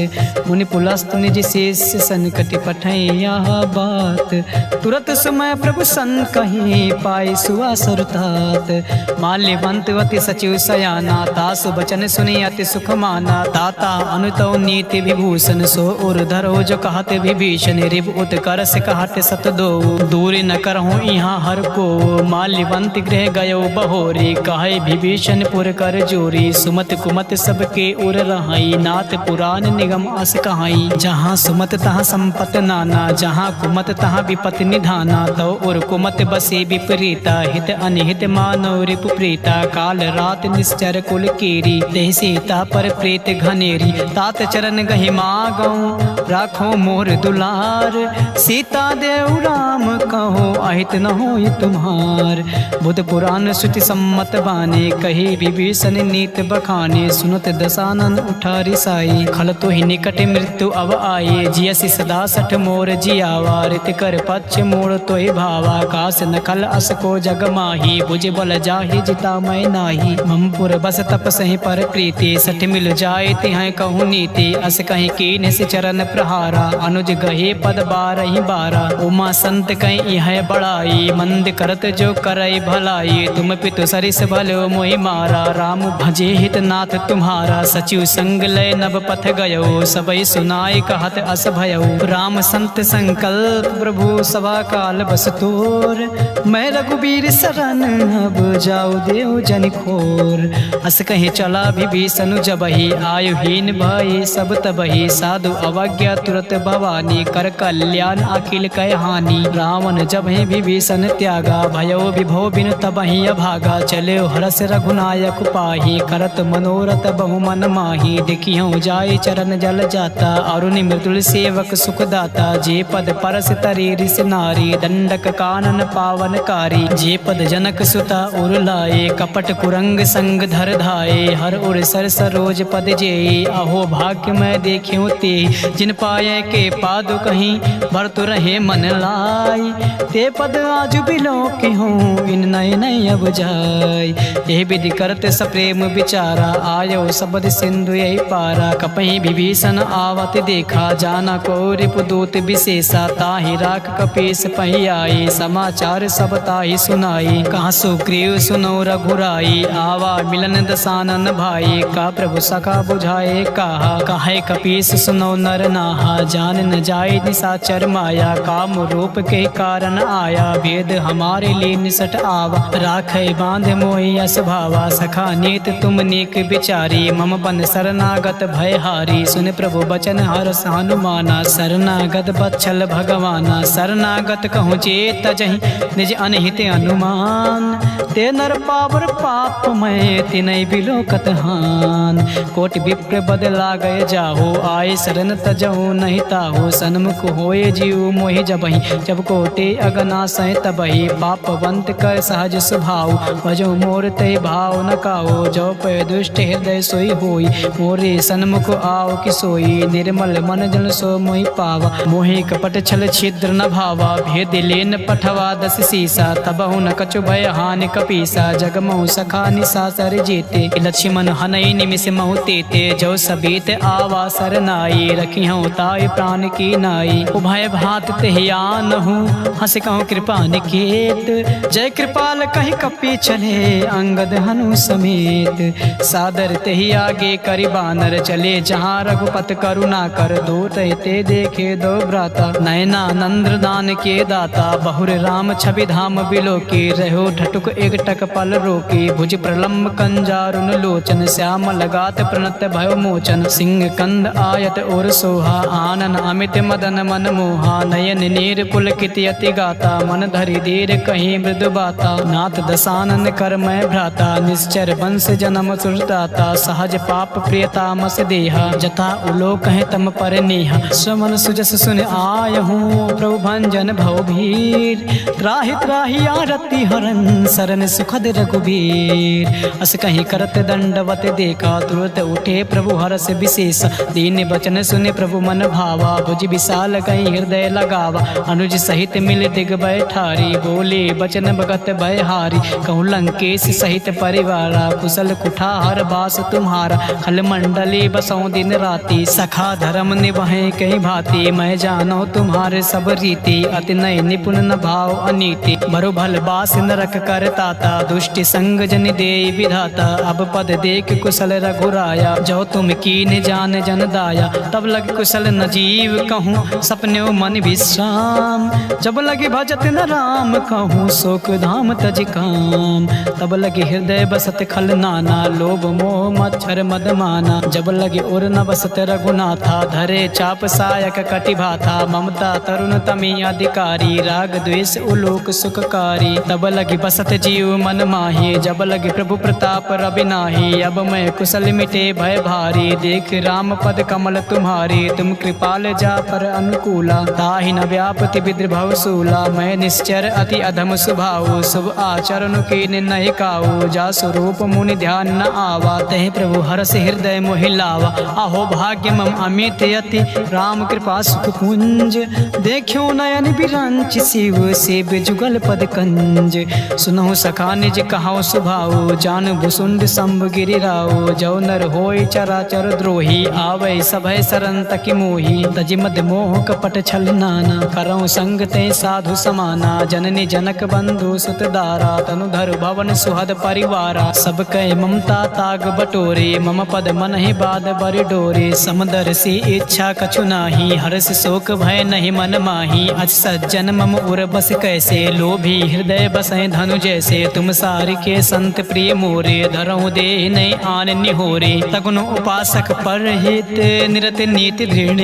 मुनि पुलस्त निज शेष, संकट पठै यह बात। तुरत समय प्रभु सन कहीं, पाई सुआ सुरतात। माल्यवंत अति सचिव सयाना, तासु बचन सुनि अति सुख माना। ताता अनुतौ नीति विभूषण, सो उर धरो जो कहते विभीषण। रिव उत्कर से कहते सत दो, दूर न करहूँ यहाँ हर को। माल्यवंत गृह गयो बहोरी, कहे विभीषण पुर कर जोरी। सुमत कुमत सबके उर रहाई, नाथ पुराण निगम अस कहाई। जहाँ सुमत तहाँ संपत नाना, जहाँ कुमत तहाँ विपत निधाना। तो उर कुमत बस बसे विपरीता हित अनिहित मानव रिपु प्रीता काल रात निश्चर कुल कीरी देह सीता पर प्रीत घनेरी तात चरण गहि मागऊं राखो मोर दुलार सीता देव राम कहो अहित न होय तुम्हार बुध पुराण श्रुति सम्मत बाने कही विभीषण नीत बखाने सुनत दसानन उठा रिसाई खल तो ही निकट मृत्यु अब आए जियसि सदा सठ मोर जियावा रित कर पक्ष मोर तो ही भावा कास नखल अस को जग माही बुझ बल जाहि जिता मैं नाही ममपुर बस तप सही पर प्रीति सठ मिल जाए तिहाय कहूँ नीति अस कहीं कीन से चरण प्रहारा अनुज गहे पद बारहि बारा उमा संत कहीं यह बड़ाई मंद करत जो करई भलाई तुम पितु सरिस भलो मोहि मारा राम भजे हित नाथ तुम्हारा सचिव संग लय नभ पथ गयो सबई सुनाई कहत अस भयो राम संत संकल्प प्रभु सभा काल बस तोर मैं रघुबीर शरण अब जाऊ देव जन खोर अस कहीं चला विभीषण जबहि आयुहीन भई सब तबहि साधु अवज्ञा तुरत भवानी कर कल्याण अखिल कह हानि रावण जबहि विभीषण त्यागा भयो विभो बिन तबहि अभागा चले हरस रघुनायक पाही करत मनोरथ बहु मन माही देखियो जाय चरण जल जाता अरुण मृदुल सेवक सुखदाता जे पद परस तरी रिस नारी दंडक कानन पावन कारी जे पद जनक सुता उर लाए कपट कुरंग संग धर धाये हर उर सर सरोज पद जे अहो भाग्य मैं देखियो ते जिन पाए के पादु कहीं भरतु रहे मन लाई ते पद आज बिलो के हूँ इन नय नय अब जाय ये विधि करत सप्रेम विचारा आयो सबद सिंधु यही पारा कपहि विभीषण आवत देखा जाना को रिपुदूत विशेषा ताहि राख कपीस पही आई समाचार सब ताहि सुनाई कहाँ सुग्रीव सुनो रघुराई आवा मिलन दसानन भाई का प्रभु सखा बुझाए कहा काहे कपीस सुनो नर नाहा जान न जाए निशाचर माया काम रूप के कारण आया भेद हमारे लिए निसट आवा राखे बांध मोहि यस भावा सखा नीत तुम नीक विचारी मम बन शरणागत भय हारी सुन प्रभु बचन हरस हनुमाना शरणागत बच्छल भगवाना शरणागत कहूँ चेत जहि निज अनहित अनुमान ते नर पावर पाप मैं तिनय बिलोकत हान कोट विप्र बदला गए जाहो आए शरण तजहु नहीं ताहो सन्मुख होए जीव मोहि जबहि जब कोटे अगना सह तबहि पापवंत कर सहज स्वभाव भजो मोर ते भाव न काओ जो पे दुष्ट हृदय सोई होई मोरे सन्मुख आओ कि सोई निर्मल मन जन सो मोहि पावा मोहि कपट छल छिद्र न भावा भेद लेन पठवा दस सीसा तबहु न कछु भय हानि कपीसा जगमहु सखा निशाचर जेते लक्ष्मण हनई निमिष महु तेते जो सबीत आवा सरनाई रखिहु ताय प्राण की नाई उभय भात तेहियान हूँ हंस कहूँ कृपा निकेत जय कृपाल कहीं कपी चले अंगद हनु समेत सादर तेहि आगे करि बानर चले जहाँ रघुपत करुणा कर दो ते देखे दो भ्राता नयना नंद्र दान के दाता बहुर राम छवि धाम बिलो के रहो ठटुक एक टक पल रोके भुज प्रलम्ब कंजारुन लोचन श्याम लगात प्रणत भयो मोचन सिंह कंद आयत और सोहा आनन अमित मदन मन मोहा नयन नीर पुलकित यति गाता मन धरि धीर कहीं मृदु बाता नाथ दसानन कर मैं भ्राता निश्चर वंश जन्म सुरदाता सहज पाप प्रियता मस देहा जथा उलो कहे तम पर नेहा स्वमन सुजस सुन आय हूँ प्रभु भंजन भव भीर त्राहि त्राहि आरती हरन सरन सुखद रघुबीर अस कहीं करत दंडवत देखा तुरत उठे प्रभु हरस विशेष दीन बचन सुने प्रभु मन भावा भुज विशाल कहीं हृदय लगावा अनुज सहित मिल दिग बैठारी बोले बचन भगत भयहारी कहूँ लंकेश सहित परिवारा कुशल कुठार बास तुम्हारा खल मंडली बसों दिन राति सखा धर्म निभाए कहीं भांति मैं जानो तुम्हारे सब रीति अति नय निपुण न भाव अनीति बरु भल बास नरक कर ताता दुष्टि संग जन दे विधाता अब पद देख कुशल रघुराया जो तुम कीन जान जन दाया तब लग कुशल न जीव कहूँ सपने मन विश्राम जब लगे भजत न राम कहूँ शोक धाम तज काम तब लगे हृदय बसत खल नाना लोभ मोह मच्छर मद माना जब लगे उर न बसत रघुनाथा धरे चाप सायक कटि भाथा ममता तरुण तमी अधिकारी राग द्वेष उलो लोक सुखकारी। तब लगी बसत जीव मन माही, जब लगी प्रभु प्रताप रवि नाही। अब मैं कुशल मिटे भय भारी, देख राम पद कमल तुम्हारी। तुम कृपाल जा पर अनुकूला, ताहि न व्यापति विद्रभव सूला। मैं निश्चर अति अधम स्वभाव, शुभ आचरण के नहीं काऊ। जा स्वरूप मुनि ध्यान न आवा, तह प्रभु हरस हृदय मोहि लावा। आहो भाग्य मम अमित यति, राम कृपा सुख कुंज। देखियो नयन बिरंच, शिव सेव जुगल पद कंज। सुनहु सखा निज कहाओ सुभाओ, जान भुसुंड संभ गिरिराओ। जो नर होय चराचर द्रोही, आवे सभय सरन तकि मोही। तजि मद मोह कपट छल नाना, करऊँ संग ते साधु समाना। जननी जनक बंधु सुत दारा, तनुधर भवन सुहद परिवारा। सब कह ममता ताग बटोरे, मम पद मन ही बाद बरि डोरे। समदर सी इच्छा कछु नाही, हर्ष शोक भय नहीं मन माही। अज सज्जन मम उर बस कैसे, लोभी हृदय बसै धनु जैसे। तुम सारि के संत प्रिय मोरे, धरऊँ देह नहीं आन निहोरे। तगुनु उपासक पर हित, निरत नीति दृढ़।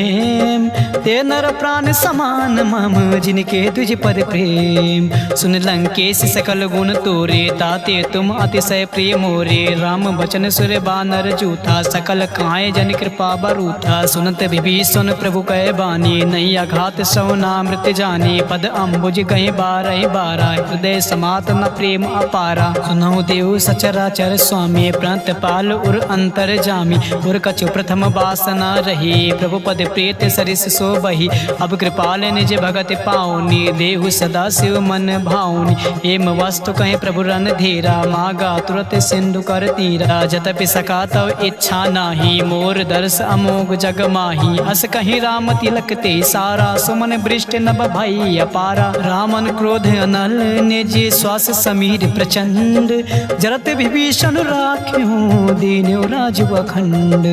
ते नर प्राण समान मम, जिनके तुझ पद प्रेम। सुन लंकेश सकल गुण तोरे, ताते तुम अतिशय प्रिय मोरे। राम बचन सुर बानर जूथा, सकल काए जन कृपा बरूथा। सुनत विभीषण प्रभु कह बानी, नहीं आघात सौ नामृत जानी। पद अम्बुज कहीं बारह बारा, हृदय समात न प्रेम अपारा। सुनहु देव सचराचर स्वामी, प्रांत पाल उर अंतर जामी। उर कछु प्रथम वासना रही, प्रभु पद प्रेत सरिस सो बही। अब कृपाल निज भगत पाऊनी, देहु सदा शिव मन भाऊनी। एम वस्तु कहीं प्रभु रन धीरा, मागा तुरत सिंधु कर तीरा। जतपि सका तव इच्छा नाही, मोर दर्श अमोघ जग माही। अस कहीं राम तिलक ते सारा, सुमन बृष्ट नभ भई अपारा। रामन क्रोध अनल, निज श्वास समीर प्रचंड। जरत विभीषण राख्यो, दीन्यो राजु अखंड।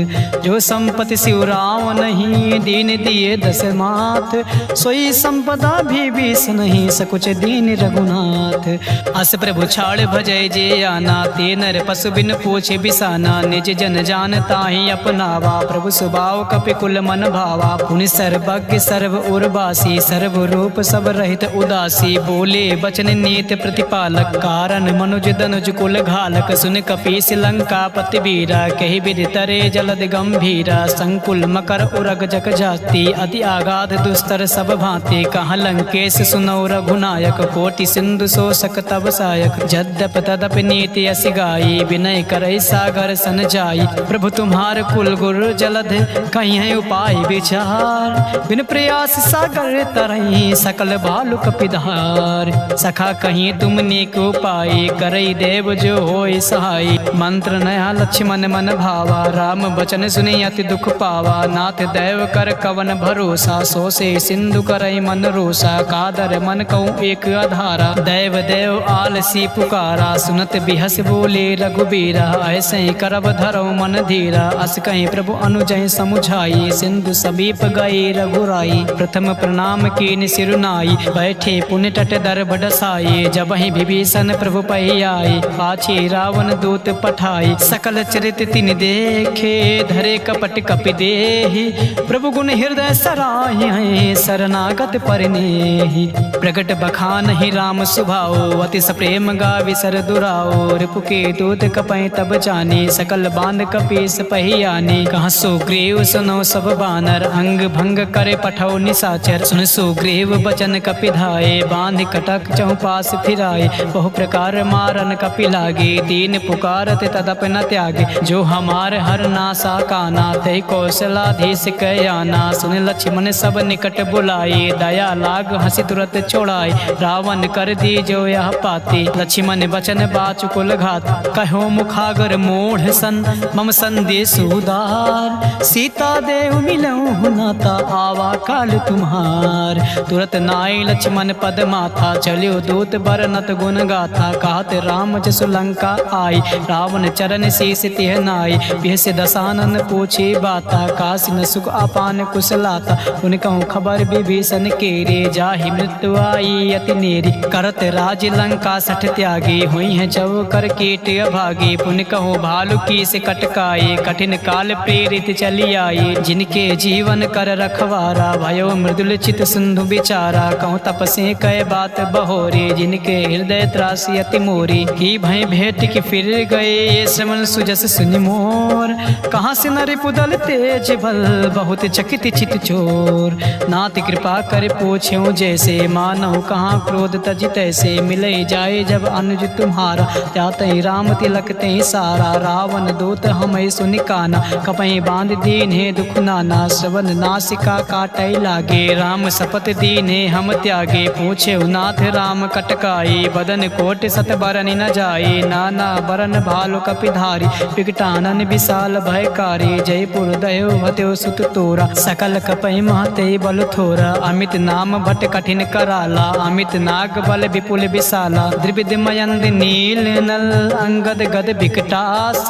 जो संपत्ति शिव राम नहीं, दीन दिए दस मात। सोई संपदा विभीषण नहीं, सकुच दीन रघुनाथ। अस प्रभु छाड़ भजय जे आना, ते नर पशु बिन पूछे बिसाना। निज जन जान ताहि अपनावा, प्रभु स्वभाव कपिकुल मन भावा। पुनि सर्वज्ञ सर्व उर्वासी, सर्व रूप सब रहित उदासी। बोले बचन नीत प्रतिपालक, कारण मनुज दनुज कुल घालक। सुन कपीस लंका पति बीरा, कही विधि तरे जलद गंभीरा। संकुल मकर उरग जग जाति, अति आगाध दुस्तर सब भांति। कहाँ लंकेश सुनौ रघुनायक, कोटि सिंधु शोषक तब सायक। जद्यप तदपि नीति अस गाई, विनय करई सागर सन जाई। प्रभु तुम्हार कुल गुरु जलध, कहीं है उपाय विचार। बिन प्रयास सागर तरई, सकल बालु कपिधार। सखा कहीं तुम नेक उपाय, करई देव जो होय सहाय। मंत्र नया लक्ष्मण मन भावा, राम बचन सुनि अति दुख पावा। नाथ दैव कर कवन भरोसा, सो से सिंधु करई मन रोसा। कादर मन कहूँ एक आधारा, दैव देव आलसी पुकारा। सुनत बिहस बोले रघुबीरा, ऐसे करब धरो मन धीरा। अस कहीं प्रभु अनुजय समुझाई, सिंधु समीप गए रघुराई। प्रथम प्रणाम कीन सिरुनाई, बैठे पुण्य तट दर बडसाई। जब ही विभीषण प्रभु पही आए, पाछे रावण दूत पठाई। सकल चरित तिन देखे, धरे कपट कपि देहि। प्रभु गुण हृदय सराहि, शरणागत परिनेहि। प्रगट बखान ही राम सुभाओ, अति प्रेम गावि सर दुराओ। रिपु के दूत कपै तब जाने, सकल बांध कपीस पही आने। कहाँ सुग्रीव सुनो सब बानर, अंग भंग करे पठौ निशाचर। सुन सुग्रीव बचन कपि धाये, बांध कटक चौपास फिराए। बहु प्रकार मारन कपि लागे, दीन पुकारत तदप न त्यागे। जो हमार हर नासा काना, तै कौशलाधीश कयाना। सुन लक्ष्मण सब निकट बुलाए, दया लाग हंसी तुरत छोड़ाए। रावण कर दी जो यह पाते, लक्ष्मण बचन बाचु कुल घात। कहो मुखागर मोढ़ सन, मम संदेश उदार। सीता देव मिलऊँ नाता, आवा काल तुम्हार। तुरत नाई लक्ष्मण पद माथा, चलियो दूत बरनत गुण गाथा। कहत राम जसु लंका आई, रावण चरण शीस तिह नाई। बिहस दसानन पूछे बाता, काशी न सुख अपान कुशलाता। उन कहूँ खबर विभीषण केरे, जाहि मृत्यु आई अति नेरी। करत राज लंका सठ त्यागी, हुई है जव कर कीट अभागी। पुन कहो भालू की से कटकाए, कठिन काल प्रेरित चली आई। जिनके जीवन कर रखवारा, भयो मृदुल चित सिंधु बिचारा। कहूँ तपसे कह कहे बात बहोरी, जिनके हृदय त्रासी अति मोरी, की भय भेंट की फिर गए ये श्रवण सुजस सुनि मोर। कहाँ से नर पुदल तेज बल, बहुत चकित चित चोर, नाथ कृपा कर पूछ्यो जैसे, मानव कहाँ क्रोध तज तैसे, मिले जाए जब अनुज तुम्हारा, जाते राम तिलक ते सारा, रावण दूत हमें सुनि काना, कपहि बांध दीन है दुख नाना, श्रवण नासिका काटै लागे, राम शपथ दीने हम त्यागे, पूछे नाथ राम कटकाई, बदन कोट सत बरन न जाए, नाना बरन भालु कपिधारी, विकटानन विशाल भयकारी, जयपुर दयो भत्यो सुत तोरा, सकल कपहि महते बल थोरा, अमित नाम भट कठिन कराला, अमित नाग बल विपुल विशाला, द्रिविद मयंद नील नल, अंगद गद विकटास,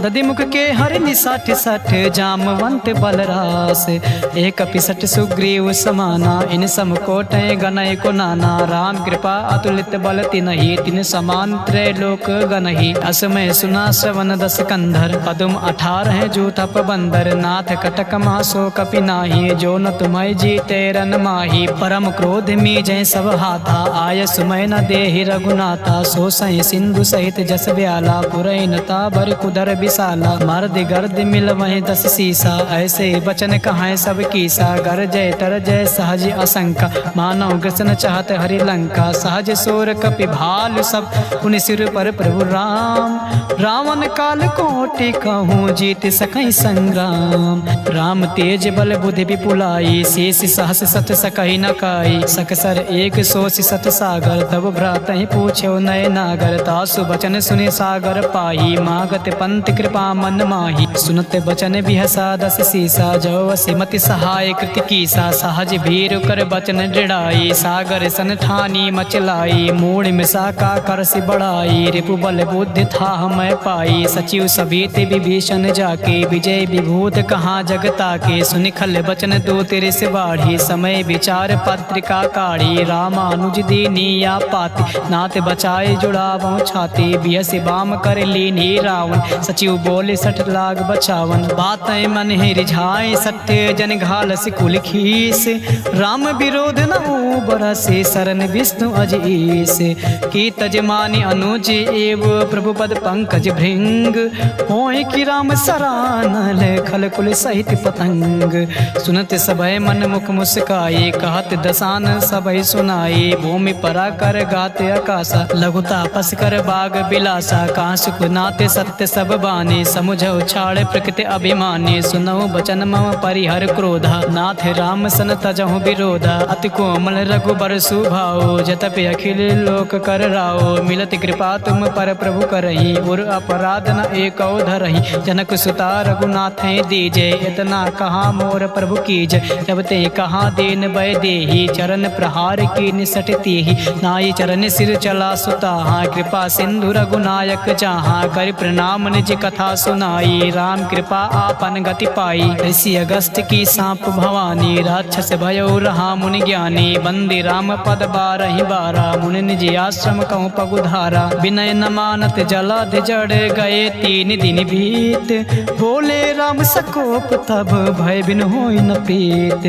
दधि मुख के हरि निसठ सठ, जामवंत बलरास, एक पिसठ सुग्रीव समाना, इन सम कोटय गनय को नाना, राम कृपा अतुलित बल तिनहि, तिन समान त्रैलोक गनहि, असमय सुना श्रवण दस कंधर, पदुम 18 जो तप बंदर, नाथ कटक मासो कपि नाही, जो न तुम्हें जीते रन माही, परम क्रोध मी जय सब हाथा, आय सुमय न देहि रघुनाथा, सो सहि सिंधु सहित जस ब्याला, पुरैनता भर कुदर विशाला, मर्द गर्द मिल वहीं 10 सीसा, ऐसे बचन कहाँ सब कीसा, गर जय तर जय सहज असंका, मानव ग्रसन चाहत हरि लंका, सहज सोर कपि भालु सब, पुनि सिर पर प्रभु राम, रावण काल कोटि कहूँ जीत सकहि संग्राम, राम तेज बल बुद्धि विपुलाई, शेष सहस सत सकहि न काई, सकसर एक सोष सत सागर, तब भ्रातहि पूछ्यो नय नागर, तासु बचन सुनि सागर पाही, मागत पंत कृपा मन माही, सुनत बचन बिहसा 10 सीसा, जो वसिमति सहाय कृत कीसा, सहज भीर कर बचन दृढ़ाई, सागर सन ठानी मचलाई, मूढ़ मिसा का करसि बढ़ाई, रिपु बल बुद्धि था मैं पाई, सचिव सभीत विभीषण जाके, विजय विभूत कहाँ जगता के, सुनिखल बचन दो तेरे से बाढ़ी, समय विचार पत्रिका काढ़ी, रामानुज दीनिया पाति, नाथ बचाए जुड़ावो छाती, बियसि बाम कर लीनी रावण, सचिव बोले 60 लाख बचावन, बातें मन है रिझाए सत्य, जन घाल कुल खीस, राम विरोध न बरसे, शरण विष्णु अजीस, की तजमानी अनुज एव प्रभु पद पंकज भृंग, होय कि राम सरानल खल कुल सहित पतंग, सुनत सभय मन मुख मुस्काए, कहत दसान सभय सुनाए, भूमि परा कर गाते आकाशा, लघु तापस कर बाग बिलासा, कांसुक नाते सत्य सब बाने, समुझ उछाड़ प्रकृति अभिमानी, सुनहु बचन मम परिहर क्रोधा, नाथ राम सन तजहु विरोधा, अति कोमल रघुबर सुभाओ, जतपि अखिल लोक कर राओ, मिलत कृपा तुम पर प्रभु करही, उर अपराध न एको धरही, जनक सुता रघुनाथ दीजे, इतना कहा मोर प्रभु कीज, जब ते कहा दीन भय देही, चरण प्रहार की निसटती ही, नाई चरण सिर चला सुता, कृपा सिंधु रघुनायक जहाँ, कर प्रणाम निज कथा सुनाई, राम कृपा आपन गति पाई, ऋषि अगस्त की सांप भवानी, राक्षस भयो रहा मुनि ज्ञानी, बंदी राम पद 12 मुनि निज आश्रम कहूँ पगुधारा, विनय न मानत जलध जड़ गए 3 दिन बीत, बोले राम सकोप तब भय बिन होई न प्रीत,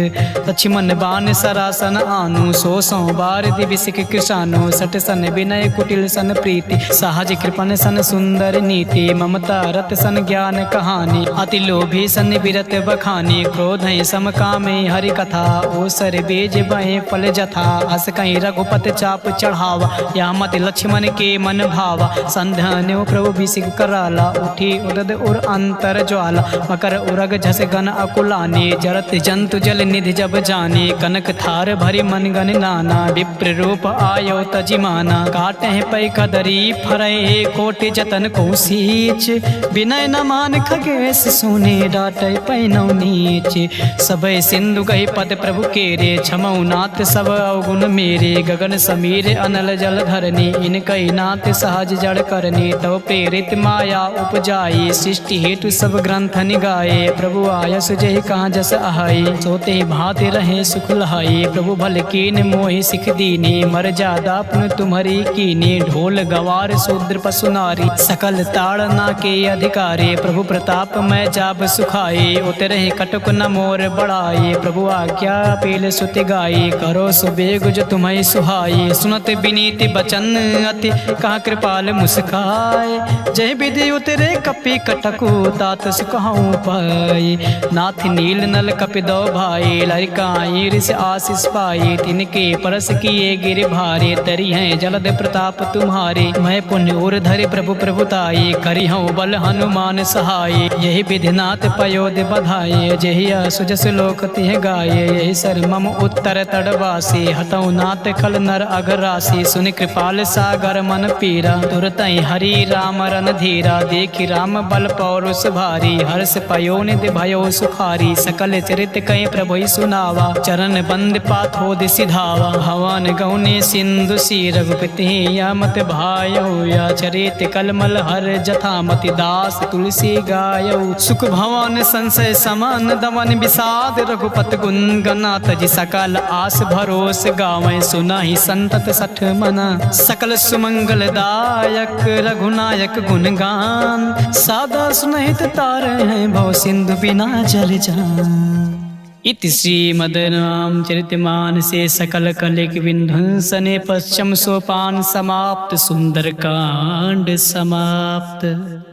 लक्ष्मण बाण सरासन आनु, 100 बार दिविसिक कृषानु, 60 सन विनय कुटिल सन प्रीति, सहज कृपन सन सुंदर नीति, ममता रत सन ज्ञान कहानी, अति लोभी सन विरत बखानी, क्रोध सम कामे हरि कथा, ओसर बीज बहे फल जथा, अस कहीं रघुपत चाप चढ़ावा, या मत लक्ष्मण के मन भावा, संध्यान्यो प्रभु बिसिक कराला, उठी उदद उर अंतर ज्वाला, मकर उरग झस गन अकुलाने, जरत जंतु जल निधि जब जाने, कनक थार भरी मन गन नाना, विप्र रूप आयो तजिमाना, काटे पै कदरी फरय कोटि जतन को सींच, विनय न मान खगेश सुने डाटे पैनौ नीच, सबय सिंधु गहि पद प्रभु केरे, छमऊ नाथ सब अवगुण मेरे, गगन समीर अनल जल धरनी, इनकई नाथ सहज जड़ करनी, तव प्रेरित माया उपजाई, सृष्टि हेतु सब ग्रंथ निगाए, प्रभु आयस जय कहाँ जस आहाई, सोते भाते रहे सुख लहाई, प्रभु भल कीन मोहि सिख दीनी, मर जादा पुन तुम्हारी कीनी, ढोल गवार शूद्र पशु नारी, सकल ताड़ना के अधिकारी, प्रभु प्रताप मैं जाब सुखाए, उतरे कटुक न मोर बढ़ाए, प्रभु आज्ञा पील सुति गाई, करो सुबेग जो तुम्हें सुहाई। सुनत विनीत बचन अति कहा कृपाल मुस्काए। जय विधि उतरे कपि कटकु तात सुकहु पाई। नाथ नील नल कपि दो भाई लरिकाई ऋष आशीष पाई। तिनके परस किए गिर भारे तरी हैं जलद प्रताप तुम्हारे। मैं पुण्य और धरि प्रभु प्रभुताई करी हूँ बल हनुमान सहाय। यही विधिनाथ पयोध बधाये जही सुजस लोक तिह गाये। यही सर मम उत्तर तड़वासी हतौ नाथ खल नर अघरासी। सुन कृपाल सागर मन पीरा तुरतई हरि राम रन धीरा। देखी राम बल पौरुष भारी हर्ष पयो निधि भयो सुखारी। सकल चरित कई प्रभु सुनावा चरण बंद पाथोद सिधावा। हवन गौने सिंधु सी रघुपति या मत भायो। या चरित कलमल हर जथामति दास तुलसी गायो। सुख भवन संशय समान दमन विषाद रघुपत गुण गनाथ जी। सकल आस भरोस गावें सुनाहि संतत सठ मना। सकल सुमंगल दायक रघुनायक गुणगान। सादा सुनहित तारे हैं भव सिंधु बिना जल जान। इति श्रीमद्रामचरितमानसे सकल कलिक विध्वंसने पश्चिम सोपान समाप्त। सुंदरकांड समाप्त।